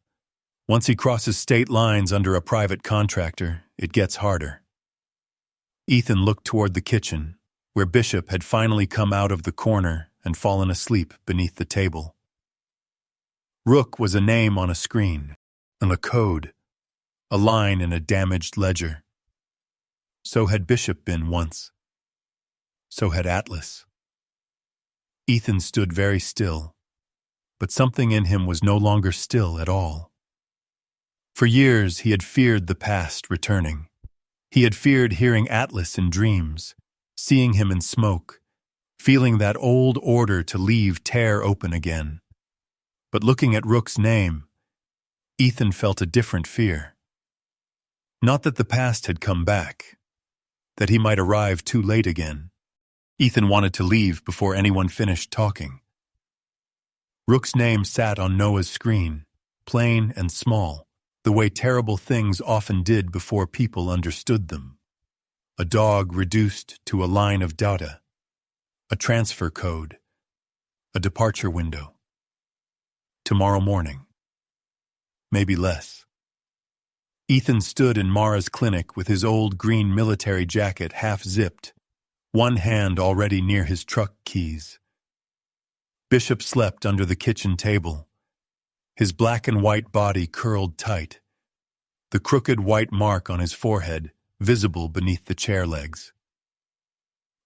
Once he crosses state lines under a private contractor, it gets harder. Ethan looked toward the kitchen, where Bishop had finally come out of the corner and fallen asleep beneath the table. Rook was a name on a screen, and a code, a line in a damaged ledger. So had Bishop been once. So had Atlas. Ethan stood very still, but something in him was no longer still at all. For years he had feared the past returning. He had feared hearing Atlas in dreams, seeing him in smoke, feeling that old order to leave tear open again. But looking at Rook's name, Ethan felt a different fear. Not that the past had come back, that he might arrive too late again. Ethan wanted to leave before anyone finished talking. Rook's name sat on Noah's screen, plain and small, the way terrible things often did before people understood them. A dog reduced to a line of data, a transfer code, a departure window. Tomorrow morning. Maybe less. Ethan stood in Mara's clinic with his old green military jacket half-zipped, one hand already near his truck keys. Bishop slept under the kitchen table, his black and white body curled tight, the crooked white mark on his forehead visible beneath the chair legs.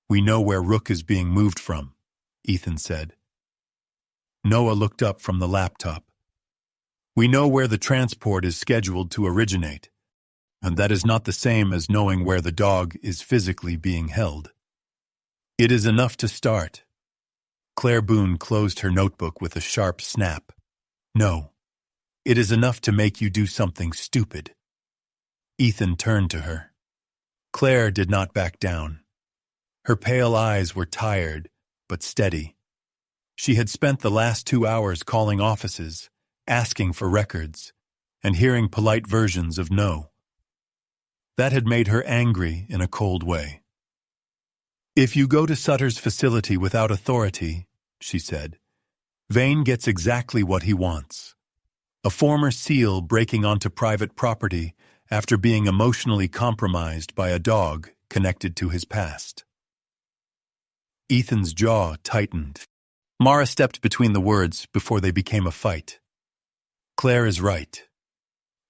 "We know where Rook is being moved from," Ethan said. Noah looked up from the laptop. "We know where the transport is scheduled to originate, and that is not the same as knowing where the dog is physically being held. It is enough to start." Claire Boone closed her notebook with a sharp snap. "No, it is enough to make you do something stupid." Ethan turned to her. Claire did not back down. Her pale eyes were tired, but steady. She had spent the last 2 hours calling offices, asking for records, and hearing polite versions of no. That had made her angry in a cold way. "If you go to Sutter's facility without authority," she said, "Vane gets exactly what he wants. A former SEAL breaking onto private property after being emotionally compromised by a dog connected to his past." Ethan's jaw tightened. Mara stepped between the words before they became a fight. "Claire is right.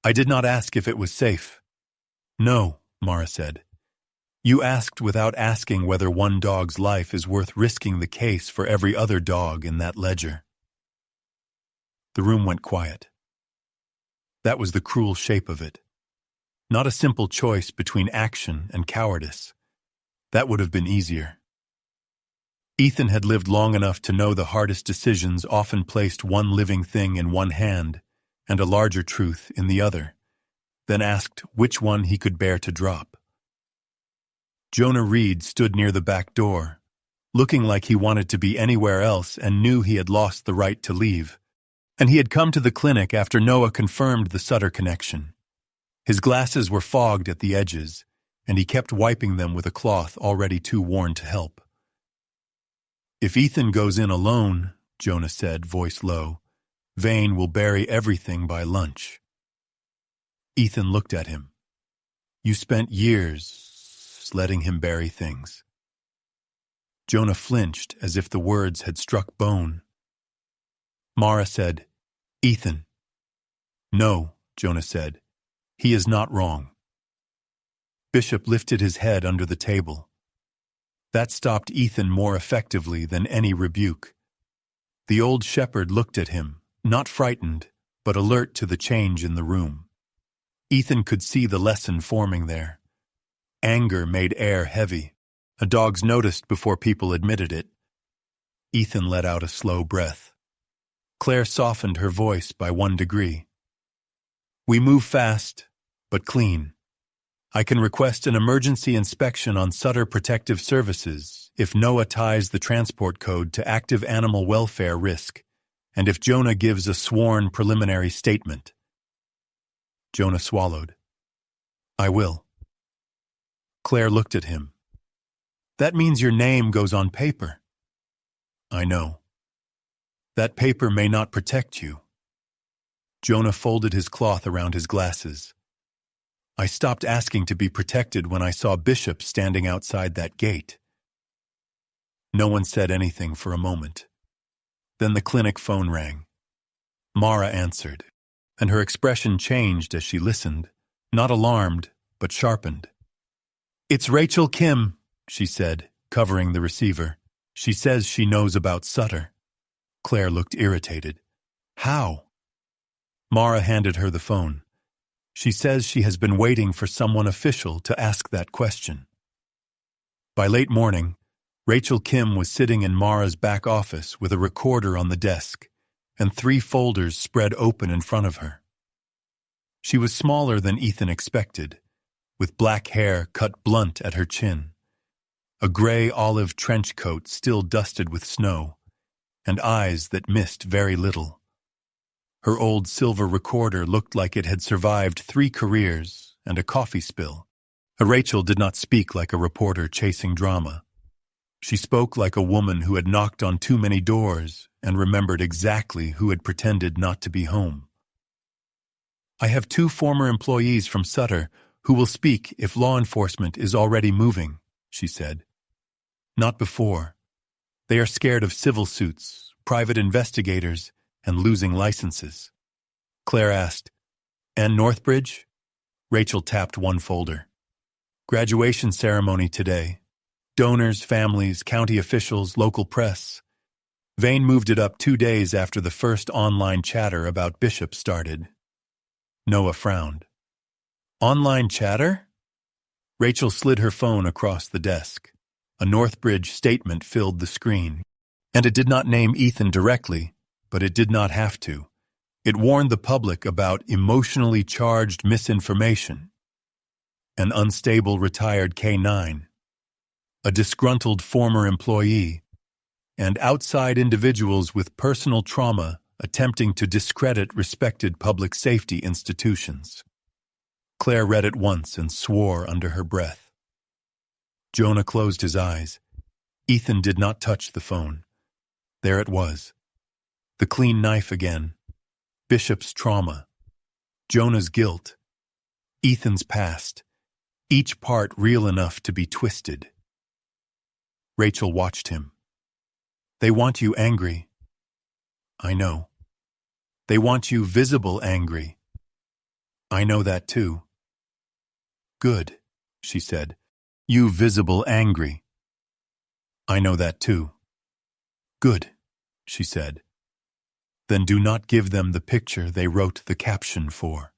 I did not ask if it was safe." "No," Mara said. "You asked without asking whether one dog's life is worth risking the case for every other dog in that ledger." The room went quiet. That was the cruel shape of it. Not a simple choice between action and cowardice. That would have been easier. Ethan had lived long enough to know the hardest decisions often placed one living thing in one hand and a larger truth in the other, then asked which one he could bear to drop. Jonah Reed stood near the back door, looking like he wanted to be anywhere else and knew he had lost the right to leave. And he had come to the clinic after Noah confirmed the Sutter connection. His glasses were fogged at the edges, and he kept wiping them with a cloth already too worn to help. "If Ethan goes in alone," Jonah said, voice low, "Vane will bury everything by lunch." Ethan looked at him. "You spent years letting him bury things." Jonah flinched as if the words had struck bone. Mara said, "Ethan." "No," Jonah said. "He is not wrong." Bishop lifted his head under the table. That stopped Ethan more effectively than any rebuke. The old shepherd looked at him, not frightened, but alert to the change in the room. Ethan could see the lesson forming there. Anger made air heavy. A dog's noticed before people admitted it. Ethan let out a slow breath. Claire softened her voice by 1 degree. "We move fast, but clean. I can request an emergency inspection on Sutter Protective Services if Noah ties the transport code to active animal welfare risk, and if Jonah gives a sworn preliminary statement." Jonah swallowed. "I will." Claire looked at him. "That means your name goes on paper." "I know. That paper may not protect you." Jonah folded his cloth around his glasses. "I stopped asking to be protected when I saw Bishop standing outside that gate." No one said anything for a moment. Then the clinic phone rang. Mara answered, and her expression changed as she listened, not alarmed, but sharpened. "It's Rachel Kim," she said, covering the receiver. "She says she knows about Sutter." Claire looked irritated. "How?" Mara handed her the phone. "She says she has been waiting for someone official to ask that question." By late morning, Rachel Kim was sitting in Mara's back office with a recorder on the desk and 3 folders spread open in front of her. She was smaller than Ethan expected, with black hair cut blunt at her chin, a gray olive trench coat still dusted with snow, and eyes that missed very little. Her old silver recorder looked like it had survived 3 careers and a coffee spill. Rachel did not speak like a reporter chasing drama. She spoke like a woman who had knocked on too many doors and remembered exactly who had pretended not to be home. I have 2 former employees from Sutter who will speak if law enforcement is already moving, she said. Not before. They are scared of civil suits, private investigators, and losing licenses. Claire asked, "And Northbridge?" Rachel tapped one folder. Graduation ceremony today. Donors, families, county officials, local press. Vane moved it up 2 days after the first online chatter about Bishop started. Noah frowned. Online chatter? Rachel slid her phone across the desk. A Northbridge statement filled the screen. And it did not name Ethan directly, but it did not have to. It warned the public about emotionally charged misinformation. An unstable retired K-9, a disgruntled former employee, and outside individuals with personal trauma attempting to discredit respected public safety institutions. Claire read it once and swore under her breath. Jonah closed his eyes. Ethan did not touch the phone. There it was. The clean knife again. Bishop's trauma. Jonah's guilt. Ethan's past. Each part real enough to be twisted. Rachel watched him. They want you angry. I know. They want you visible angry. I know that too. Good, she said. You visible angry. I know that too. Good, she said. Then do not give them the picture they wrote the caption for.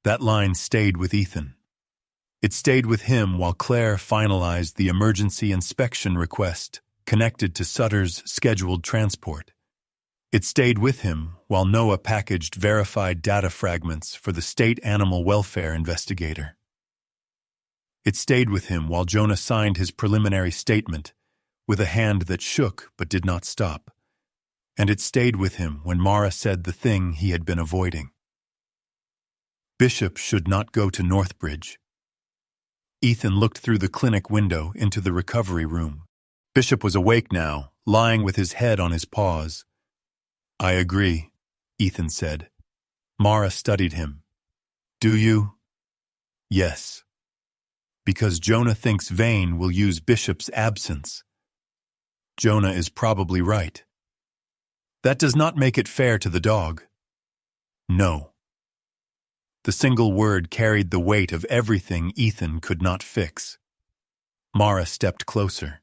That line stayed with Ethan. It stayed with him while Claire finalized the emergency inspection request connected to Sutter's scheduled transport. It stayed with him while Noah packaged verified data fragments for the state animal welfare investigator. It stayed with him while Jonah signed his preliminary statement with a hand that shook but did not stop. And it stayed with him when Mara said the thing he had been avoiding. Bishop should not go to Northbridge. Ethan looked through the clinic window into the recovery room. Bishop was awake now, lying with his head on his paws. I agree, Ethan said. Mara studied him. Do you? Yes. Because Jonah thinks Vane will use Bishop's absence. Jonah is probably right. That does not make it fair to the dog. No. The single word carried the weight of everything Ethan could not fix. Mara stepped closer.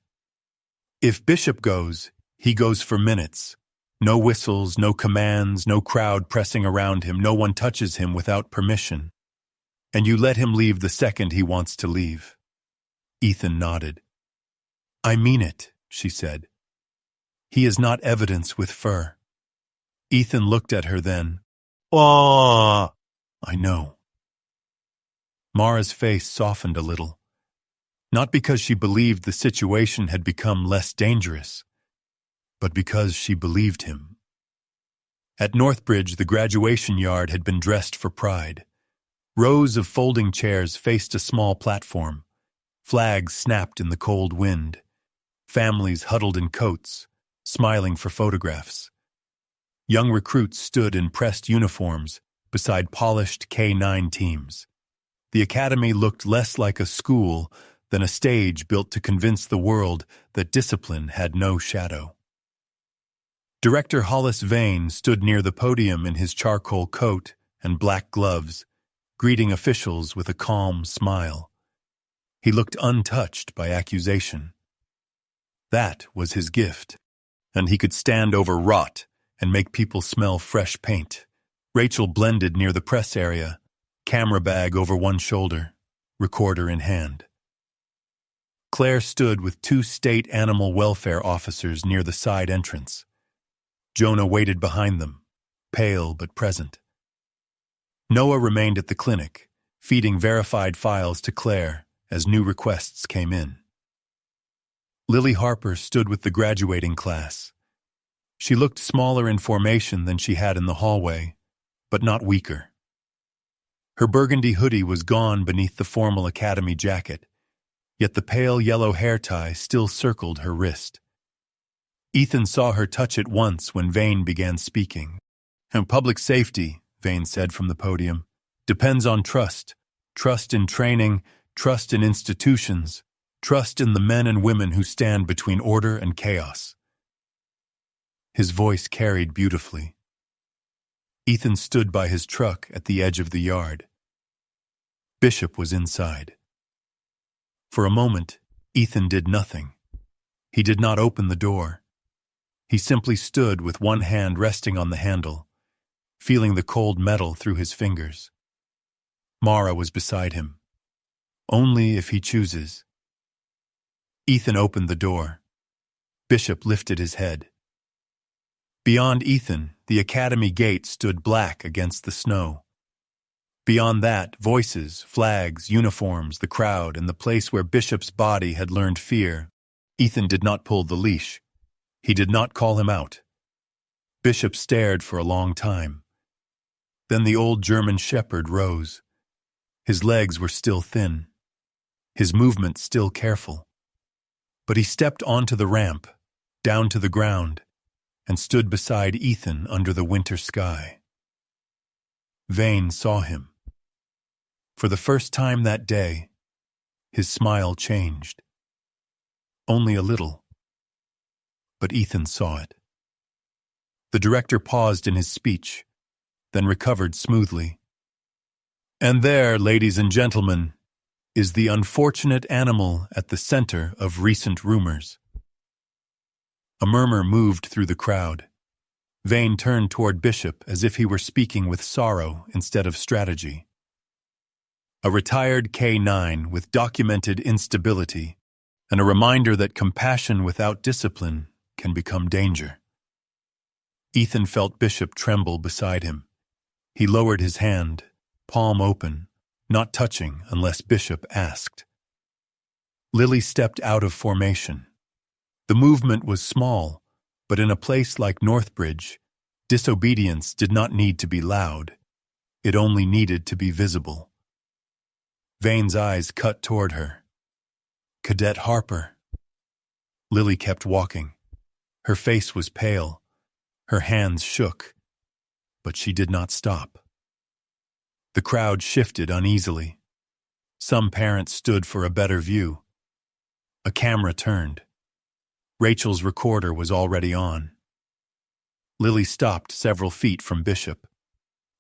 If Bishop goes, he goes for minutes. No whistles, no commands, no crowd pressing around him, no one touches him without permission. And you let him leave the second he wants to leave. Ethan nodded. I mean it, she said. He is not evidence with fur. Ethan looked at her then. Oh, I know. Mara's face softened a little. Not because she believed the situation had become less dangerous, but because she believed him. At Northbridge, the graduation yard had been dressed for pride. Rows of folding chairs faced a small platform. Flags snapped in the cold wind. Families huddled in coats, smiling for photographs. Young recruits stood in pressed uniforms beside polished K-9 teams. The academy looked less like a school than a stage built to convince the world that discipline had no shadow. Director Hollis Vane stood near the podium in his charcoal coat and black gloves, greeting officials with a calm smile. He looked untouched by accusation. That was his gift, and he could stand over rot and make people smell fresh paint. Rachel blended near the press area, camera bag over one shoulder, recorder in hand. Claire stood with 2 state animal welfare officers near the side entrance. Jonah waited behind them, pale but present. Noah remained at the clinic, feeding verified files to Claire as new requests came in. Lily Harper stood with the graduating class. She looked smaller in formation than she had in the hallway, but not weaker. Her burgundy hoodie was gone beneath the formal academy jacket, yet the pale yellow hair tie still circled her wrist. Ethan saw her touch it once when Vane began speaking. "And public safety," Vane said from the podium, "depends on trust. Trust in training, trust in institutions, trust in the men and women who stand between order and chaos." His voice carried beautifully. Ethan stood by his truck at the edge of the yard. Bishop was inside. For a moment, Ethan did nothing. He did not open the door. He simply stood with one hand resting on the handle, feeling the cold metal through his fingers. Mara was beside him. Only if he chooses. Ethan opened the door. Bishop lifted his head. Beyond Ethan, the academy gate stood black against the snow. Beyond that, voices, flags, uniforms, the crowd, and the place where Bishop's body had learned fear. Ethan did not pull the leash. He did not call him out. Bishop stared for a long time. Then the old German shepherd rose. His legs were still thin. His movement still careful. But he stepped onto the ramp, down to the ground, and stood beside Ethan under the winter sky. Vane saw him. For the first time that day, his smile changed. Only a little. But Ethan saw it. The director paused in his speech, then recovered smoothly. "And there, ladies and gentlemen, is the unfortunate animal at the center of recent rumors." A murmur moved through the crowd. Vane turned toward Bishop as if he were speaking with sorrow instead of strategy. A retired K-9 with documented instability, and a reminder that compassion without discipline can become danger. Ethan felt Bishop tremble beside him. He lowered his hand, palm open, not touching unless Bishop asked. Lily stepped out of formation. The movement was small, but in a place like Northbridge, disobedience did not need to be loud. It only needed to be visible. Vane's eyes cut toward her. "Cadet Harper." Lily kept walking. Her face was pale. Her hands shook. But she did not stop. The crowd shifted uneasily. Some parents stood for a better view. A camera turned. Rachel's recorder was already on. Lily stopped several feet from Bishop.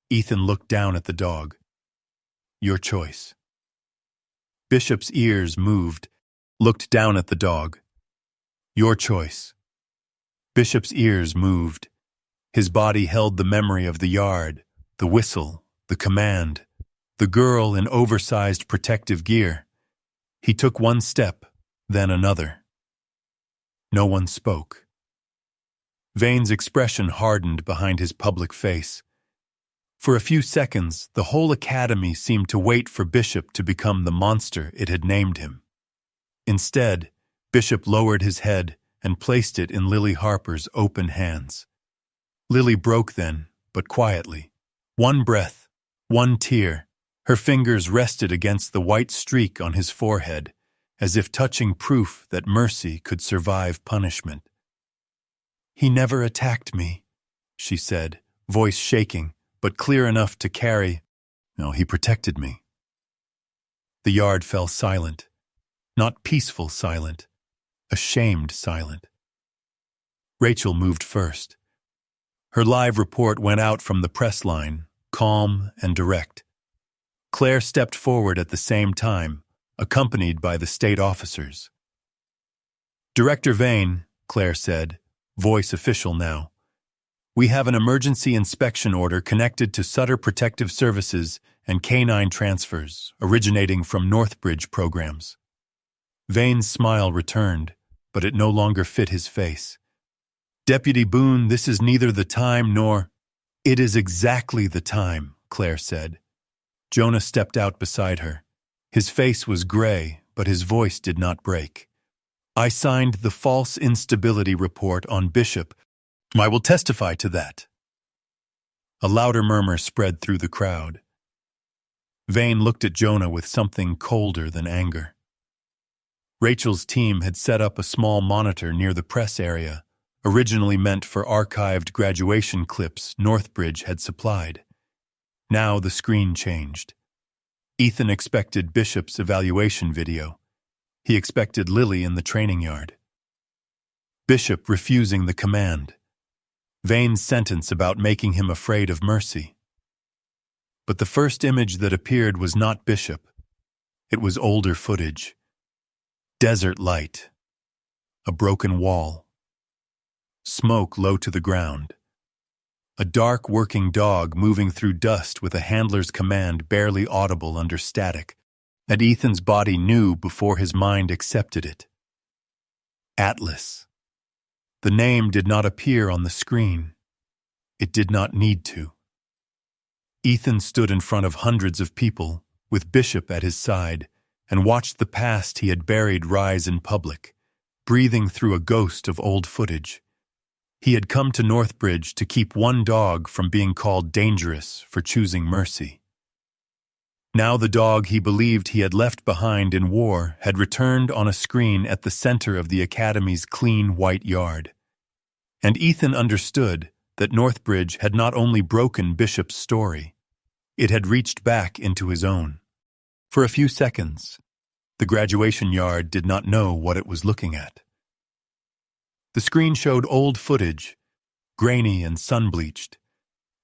Ethan looked down at the dog. "Your choice." Bishop's ears moved, looked down at the dog. "Your choice." Bishop's ears moved. His body held the memory of the yard, the whistle, the command, the girl in oversized protective gear. He took one step, then another. No one spoke. Vane's expression hardened behind his public face. For a few seconds, the whole academy seemed to wait for Bishop to become the monster it had named him. Instead, Bishop lowered his head and placed it in Lily Harper's open hands. Lily broke then, but quietly. One breath, one tear. Her fingers rested against the white streak on his forehead, as if touching proof that mercy could survive punishment. "He never attacked me," she said, voice shaking, but clear enough to carry. "No, he protected me." The yard fell silent. Not peaceful silent, ashamed silent. Rachel moved first. Her live report went out from the press line, calm and direct. Claire stepped forward at the same time, accompanied by the state officers. "Director Vane," Claire said, voice official now, "we have an emergency inspection order connected to Sutter Protective Services and K-9 transfers originating from Northbridge programs." Vane's smile returned, but it no longer fit his face. "Deputy Boone, this is neither the time nor—" "It is exactly the time," Claire said. Jonah stepped out beside her. His face was gray, but his voice did not break. "I signed the false instability report on Bishop I will testify to that. A louder murmur spread through the crowd. Vane looked at Jonah with something colder than anger. Rachel's team had set up a small monitor near the press area, originally meant for archived graduation clips Northbridge had supplied. Now the screen changed. Ethan expected Bishop's evaluation video. He expected Lily in the training yard. Bishop refusing the command. Vane's sentence about making him afraid of mercy. But the first image that appeared was not Bishop. It was older footage. Desert light. A broken wall. Smoke low to the ground. A dark working dog moving through dust with a handler's command barely audible under static, that Ethan's body knew before his mind accepted it. Atlas. The name did not appear on the screen. It did not need to. Ethan stood in front of hundreds of people, with Bishop at his side, and watched the past he had buried rise in public, breathing through a ghost of old footage. He had come to Northbridge to keep one dog from being called dangerous for choosing mercy. Now the dog he believed he had left behind in war had returned on a screen at the center of the academy's clean white yard. And Ethan understood that Northbridge had not only broken Bishop's story, it had reached back into his own. For a few seconds, the graduation yard did not know what it was looking at. The screen showed old footage, grainy and sun-bleached,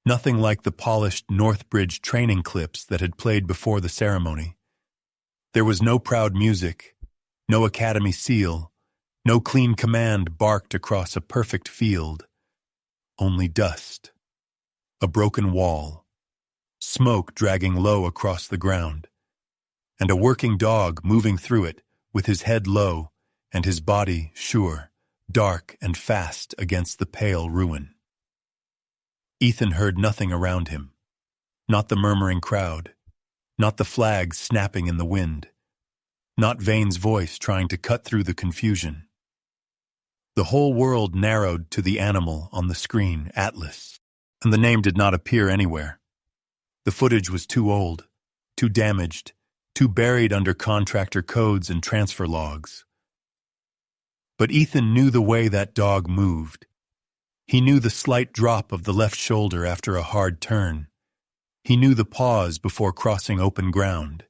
nothing like the polished Northbridge training clips that had played before the ceremony. There was no proud music, no academy seal, no clean command barked across a perfect field. Only dust, a broken wall, smoke dragging low across the ground, and a working dog moving through it with his head low and his body sure, dark and fast against the pale ruin. Ethan heard nothing around him, not the murmuring crowd, not the flags snapping in the wind, not Vane's voice trying to cut through the confusion. The whole world narrowed to the animal on the screen, Atlas, and the name did not appear anywhere. The footage was too old, too damaged, too buried under contractor codes and transfer logs. But Ethan knew the way that dog moved. He knew the slight drop of the left shoulder after a hard turn. He knew the pause before crossing open ground.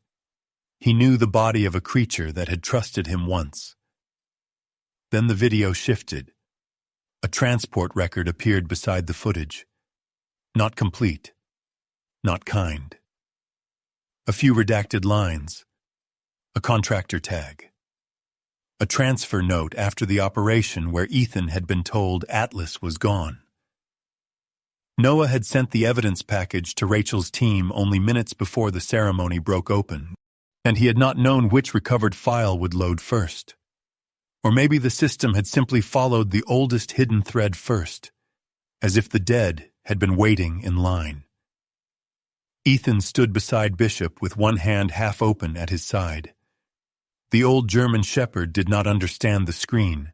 He knew the body of a creature that had trusted him once. Then the video shifted. A transport record appeared beside the footage. Not complete. Not kind. A few redacted lines. A contractor tag. A transfer note after the operation where Ethan had been told Atlas was gone. Noah had sent the evidence package to Rachel's team only minutes before the ceremony broke open, and he had not known which recovered file would load first. Or maybe the system had simply followed the oldest hidden thread first, as if the dead had been waiting in line. Ethan stood beside Bishop with one hand half open at his side. The old German shepherd did not understand the screen,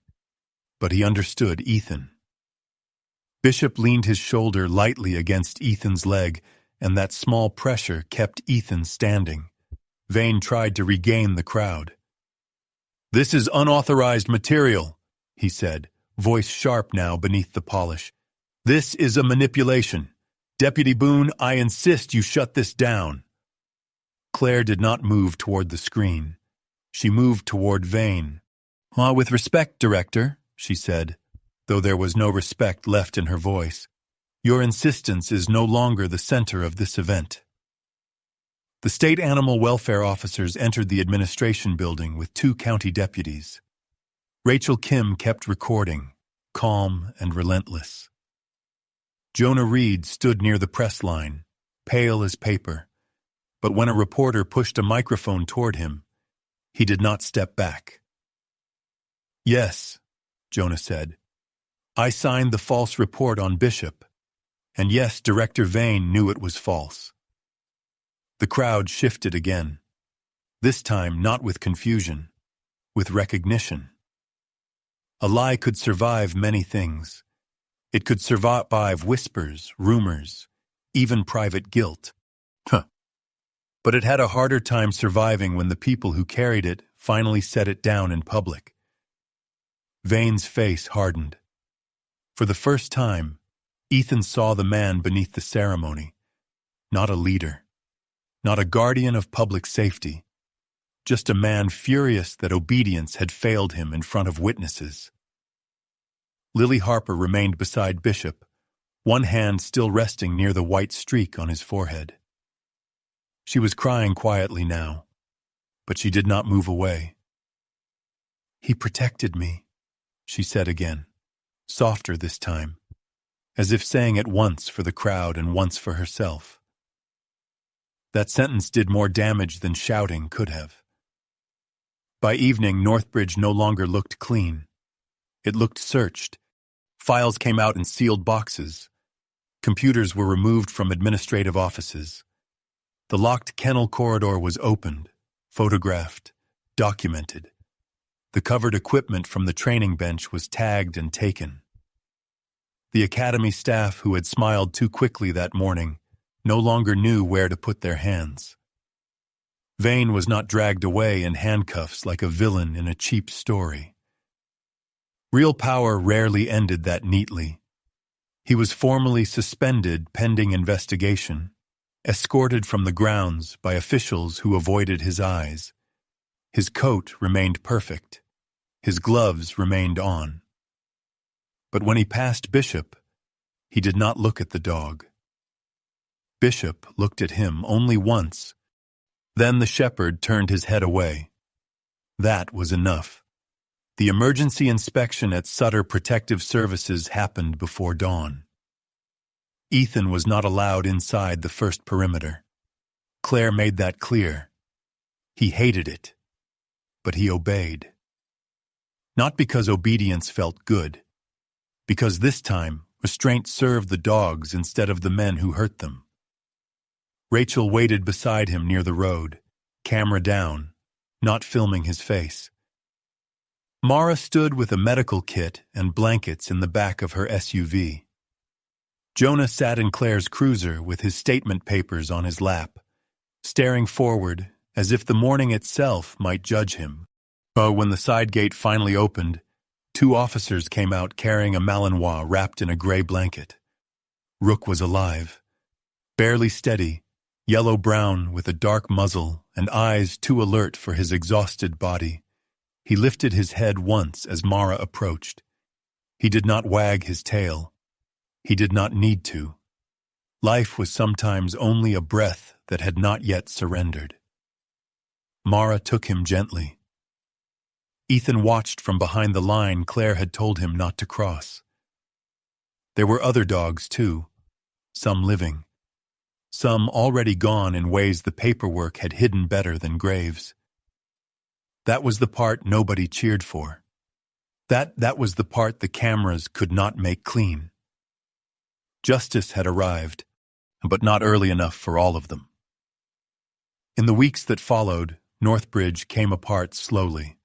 but he understood Ethan. Bishop leaned his shoulder lightly against Ethan's leg, and that small pressure kept Ethan standing. Vane tried to regain the crowd. "This is unauthorized material," he said, voice sharp now beneath the polish. "This is a manipulation. Deputy Boone, I insist you shut this down." Claire did not move toward the screen. She moved toward Vane. "With respect, Director," she said, though there was no respect left in her voice, "your insistence is no longer the center of this event." The state animal welfare officers entered the administration building with 2 county deputies. Rachel Kim kept recording, calm and relentless. Jonah Reed stood near the press line, pale as paper, but when a reporter pushed a microphone toward him, he did not step back. "Yes," Jonah said, "I signed the false report on Bishop, and yes, Director Vane knew it was false." The crowd shifted again, this time not with confusion, with recognition. A lie could survive many things, It could survive whispers, rumors, even private guilt. But it had a harder time surviving when the people who carried it finally set it down in public. Vane's face hardened. For the first time, Ethan saw the man beneath the ceremony. Not a leader. Not a guardian of public safety. Just a man furious that obedience had failed him in front of witnesses. Lily Harper remained beside Bishop, one hand still resting near the white streak on his forehead. She was crying quietly now, but she did not move away. "He protected me," she said again, softer this time, as if saying it once for the crowd and once for herself. That sentence did more damage than shouting could have. By evening, Northbridge no longer looked clean. It looked searched. Files came out in sealed boxes. Computers were removed from administrative offices. The locked kennel corridor was opened, photographed, documented. The covered equipment from the training bench was tagged and taken. The academy staff who had smiled too quickly that morning no longer knew where to put their hands. Vane was not dragged away in handcuffs like a villain in a cheap story. Real power rarely ended that neatly. He was formally suspended pending investigation, escorted from the grounds by officials who avoided his eyes. His coat remained perfect. His gloves remained on. But when he passed Bishop, he did not look at the dog. Bishop looked at him only once. Then the shepherd turned his head away. That was enough. The emergency inspection at Sutter Protective Services happened before dawn. Ethan was not allowed inside the first perimeter. Claire made that clear. He hated it, but he obeyed. Not because obedience felt good, because this time restraint served the dogs instead of the men who hurt them. Rachel waited beside him near the road, camera down, not filming his face. Mara stood with a medical kit and blankets in the back of her SUV. Jonah sat in Claire's cruiser with his statement papers on his lap, staring forward as if the morning itself might judge him. But when the side gate finally opened, 2 officers came out carrying a Malinois wrapped in a gray blanket. Rook was alive, barely steady, yellow-brown with a dark muzzle and eyes too alert for his exhausted body. He lifted his head once as Mara approached. He did not wag his tail. He did not need to. Life was sometimes only a breath that had not yet surrendered. Mara took him gently. Ethan watched from behind the line Claire had told him not to cross. There were other dogs, too, some living, some already gone in ways the paperwork had hidden better than graves. That was the part nobody cheered for. That was the part the cameras could not make clean. Justice had arrived, but not early enough for all of them. In the weeks that followed, Northbridge came apart slowly,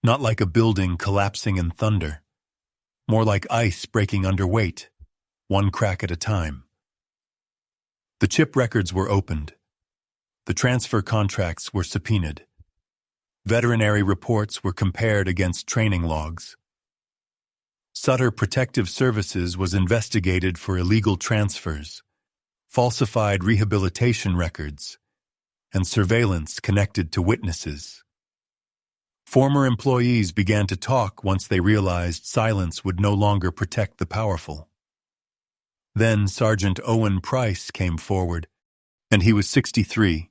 not like a building collapsing in thunder, more like ice breaking under weight, one crack at a time. The chip records were opened. The transfer contracts were subpoenaed. Veterinary reports were compared against training logs. Sutter Protective Services was investigated for illegal transfers, falsified rehabilitation records, and surveillance connected to witnesses. Former employees began to talk once they realized silence would no longer protect the powerful. Then Sergeant Owen Price came forward, and he was 63,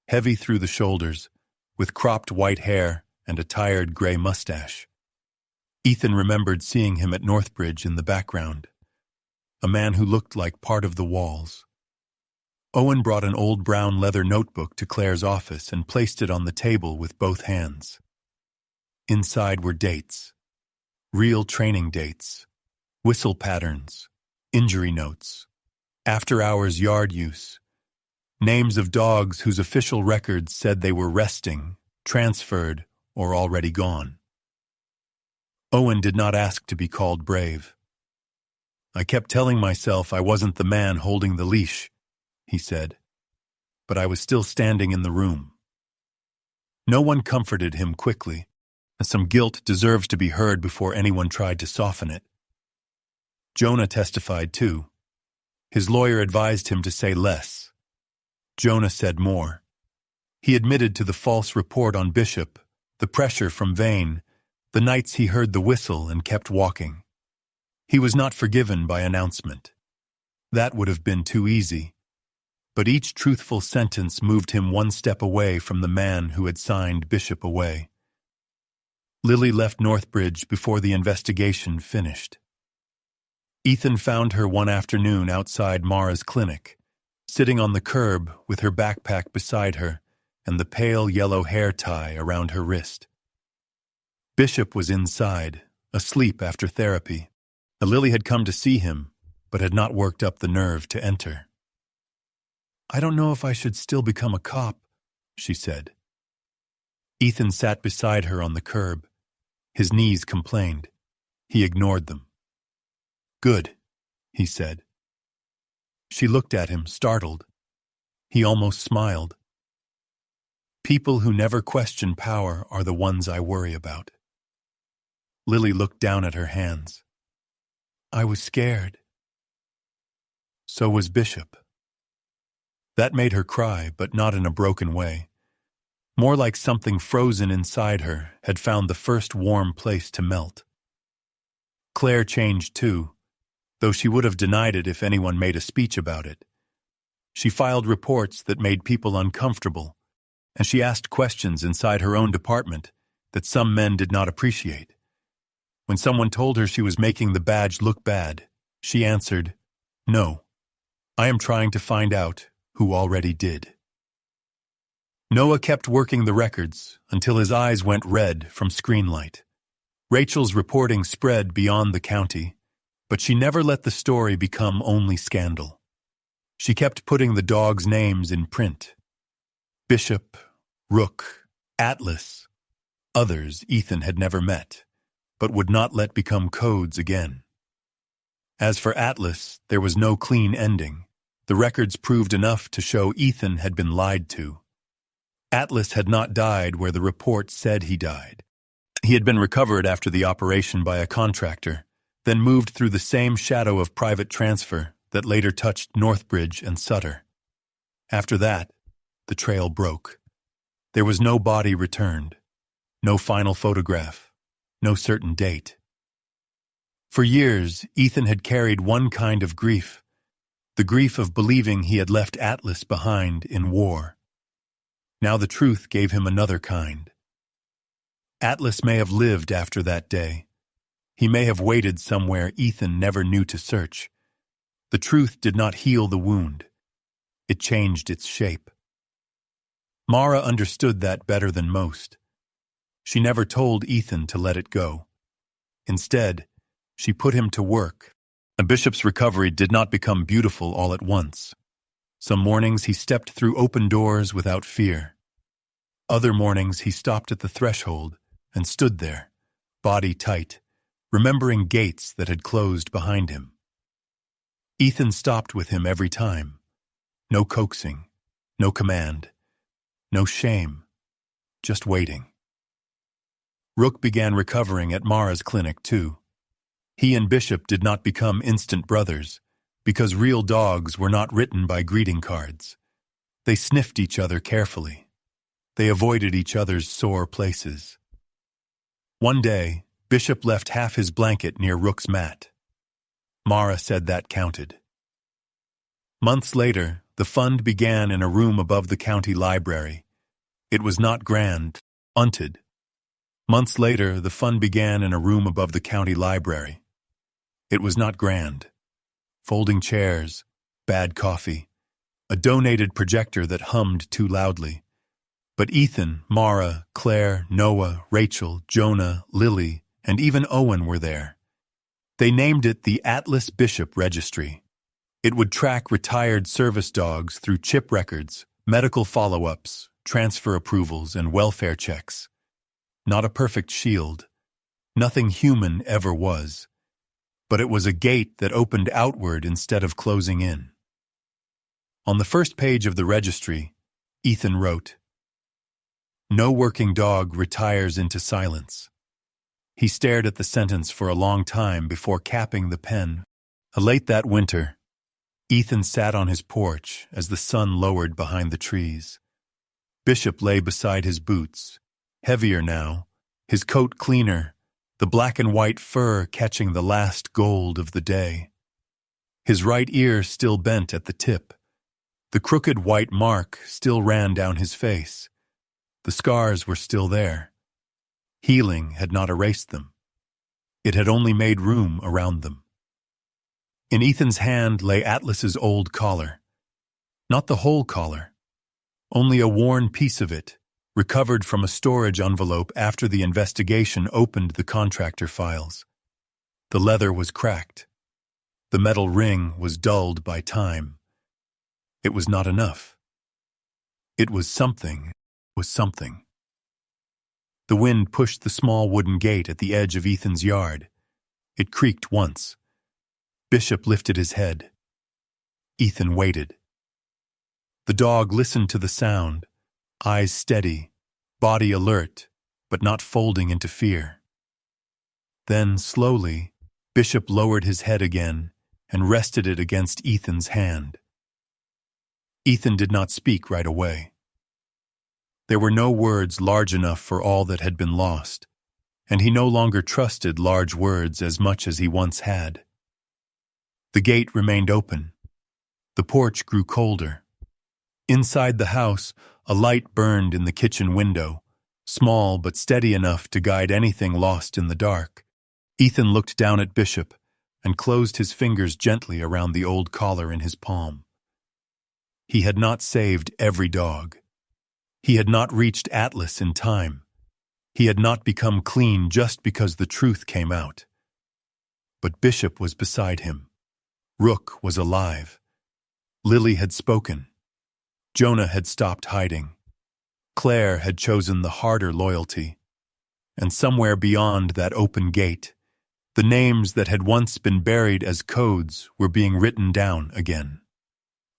heavy through the shoulders, with cropped white hair and a tired gray mustache. Ethan remembered seeing him at Northbridge in the background, a man who looked like part of the walls. Owen brought an old brown leather notebook to Claire's office and placed it on the table with both hands. Inside were dates, real training dates, whistle patterns, injury notes, after-hours yard use, names of dogs whose official records said they were resting, transferred, or already gone. Owen did not ask to be called brave. I kept telling myself I wasn't the man holding the leash, he said. But I was still standing in the room. No one comforted him quickly, and some guilt deserves to be heard before anyone tried to soften it. Jonah testified too. His lawyer advised him to say less. Jonah said more. He admitted to the false report on Bishop, the pressure from Vane, the nights he heard the whistle and kept walking. He was not forgiven by announcement. That would have been too easy. But each truthful sentence moved him one step away from the man who had signed Bishop away. Lily left Northbridge before the investigation finished. Ethan found her one afternoon outside Mara's clinic, sitting on the curb with her backpack beside her and the pale yellow hair tie around her wrist. Bishop was inside, asleep after therapy. Lily had come to see him, but had not worked up the nerve to enter. "I don't know if I should still become a cop," she said. Ethan sat beside her on the curb. His knees complained. He ignored them. "Good," he said. She looked at him, startled. He almost smiled. "People who never question power are the ones I worry about." Lily looked down at her hands. "I was scared." So was Bishop. That made her cry, but not in a broken way. More like something frozen inside her had found the first warm place to melt. Claire changed too, though she would have denied it if anyone made a speech about it. She filed reports that made people uncomfortable, and she asked questions inside her own department that some men did not appreciate. When someone told her she was making the badge look bad, she answered, "No, I am trying to find out who already did." Noah kept working the records until his eyes went red from screen light. Rachel's reporting spread beyond the county, but she never let the story become only scandal. She kept putting the dogs' names in print. Bishop, Rook, Atlas, others Ethan had never met, but would not let become codes again. As for Atlas, there was no clean ending. The records proved enough to show Ethan had been lied to. Atlas had not died where the report said he died. He had been recovered after the operation by a contractor, then moved through the same shadow of private transfer that later touched Northbridge and Sutter. After that, the trail broke. There was no body returned, no final photograph, no certain date. For years, Ethan had carried one kind of grief, the grief of believing he had left Atlas behind in war. Now the truth gave him another kind. Atlas may have lived after that day. He may have waited somewhere Ethan never knew to search. The truth did not heal the wound. It changed its shape. Mara understood that better than most. She never told Ethan to let it go. Instead, she put him to work. A bishop's recovery did not become beautiful all at once. Some mornings he stepped through open doors without fear. Other mornings he stopped at the threshold and stood there, body tight, remembering gates that had closed behind him. Ethan stopped with him every time. No coaxing, no command, no shame, just waiting. Rook began recovering at Mara's clinic too. He and Bishop did not become instant brothers, because real dogs were not written by greeting cards. They sniffed each other carefully. They avoided each other's sore places. One day, Bishop left half his blanket near Rook's mat. Mara said that counted. Months later, the fund began in a room above the county library. It was not grand, unted. Months later, the fund began in a room above the county library. It was not grand. Folding chairs, bad coffee, a donated projector that hummed too loudly. But Ethan, Mara, Claire, Noah, Rachel, Jonah, Lily, and even Owen were there. They named it the Atlas Bishop Registry. It would track retired service dogs through chip records, medical follow-ups, transfer approvals, and welfare checks. Not a perfect shield. Nothing human ever was. but it was a gate that opened outward instead of closing in. On the first page of the registry, Ethan wrote, "No working dog retires into silence." He stared at the sentence for a long time before capping the pen. Late that winter, Ethan sat on his porch as the sun lowered behind the trees. Bishop lay beside his boots, heavier now, his coat cleaner, the black and white fur catching the last gold of the day. His right ear still bent at the tip. The crooked white mark still ran down his face. The scars were still there. Healing had not erased them. It had only made room around them. In Ethan's hand lay Atlas's old collar. Not the whole collar. Only a worn piece of it, recovered from a storage envelope after the investigation opened the contractor files. The leather was cracked. The metal ring was dulled by time. It was not enough. It was something. The wind pushed the small wooden gate at the edge of Ethan's yard. It creaked once. Bishop lifted his head. Ethan waited. The dog listened to the sound, eyes steady, body alert, but not folding into fear. Then, slowly, Bishop lowered his head again and rested it against Ethan's hand. Ethan did not speak right away. There were no words large enough for all that had been lost, and he no longer trusted large words as much as he once had. The gate remained open. The porch grew colder. Inside the house, a light burned in the kitchen window, small but steady enough to guide anything lost in the dark. Ethan looked down at Bishop and closed his fingers gently around the old collar in his palm. He had not saved every dog. He had not reached Atlas in time. He had not become clean just because the truth came out. But Bishop was beside him. Rook was alive. Lily had spoken. Jonah had stopped hiding. Claire had chosen the harder loyalty. And somewhere beyond that open gate, the names that had once been buried as codes were being written down again.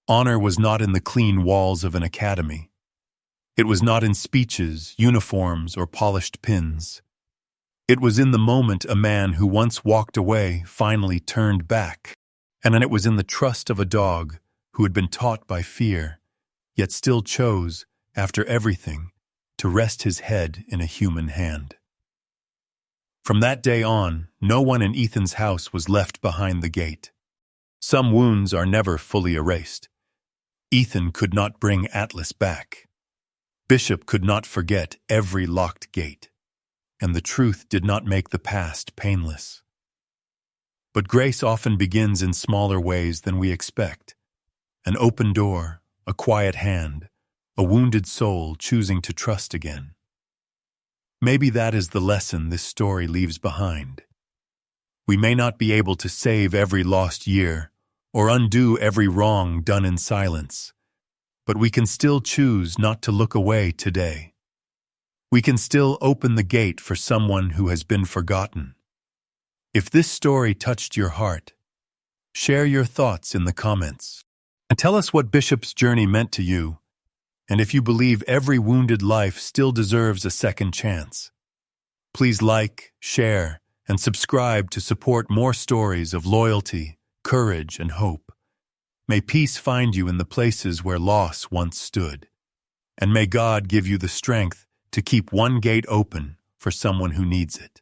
Honor was not in the clean walls of an academy. It was not in speeches, uniforms, or polished pins. It was in the moment a man who once walked away finally turned back, and it was in the trust of a dog who had been taught by fear, yet still chose, after everything, to rest his head in a human hand. From that day on, no one in Ethan's house was left behind the gate. Some wounds are never fully erased. Ethan could not bring Atlas back. Bishop could not forget every locked gate, and the truth did not make the past painless. But grace often begins in smaller ways than we expect. An open door, a quiet hand, a wounded soul choosing to trust again. Maybe that is the lesson this story leaves behind. We may not be able to save every lost year or undo every wrong done in silence, but we can still choose not to look away today. We can still open the gate for someone who has been forgotten. If this story touched your heart, share your thoughts in the comments. And tell us what Bishop's journey meant to you, and if you believe every wounded life still deserves a second chance. Please like, share, and subscribe to support more stories of loyalty, courage, and hope. May peace find you in the places where loss once stood, and may God give you the strength to keep one gate open for someone who needs it.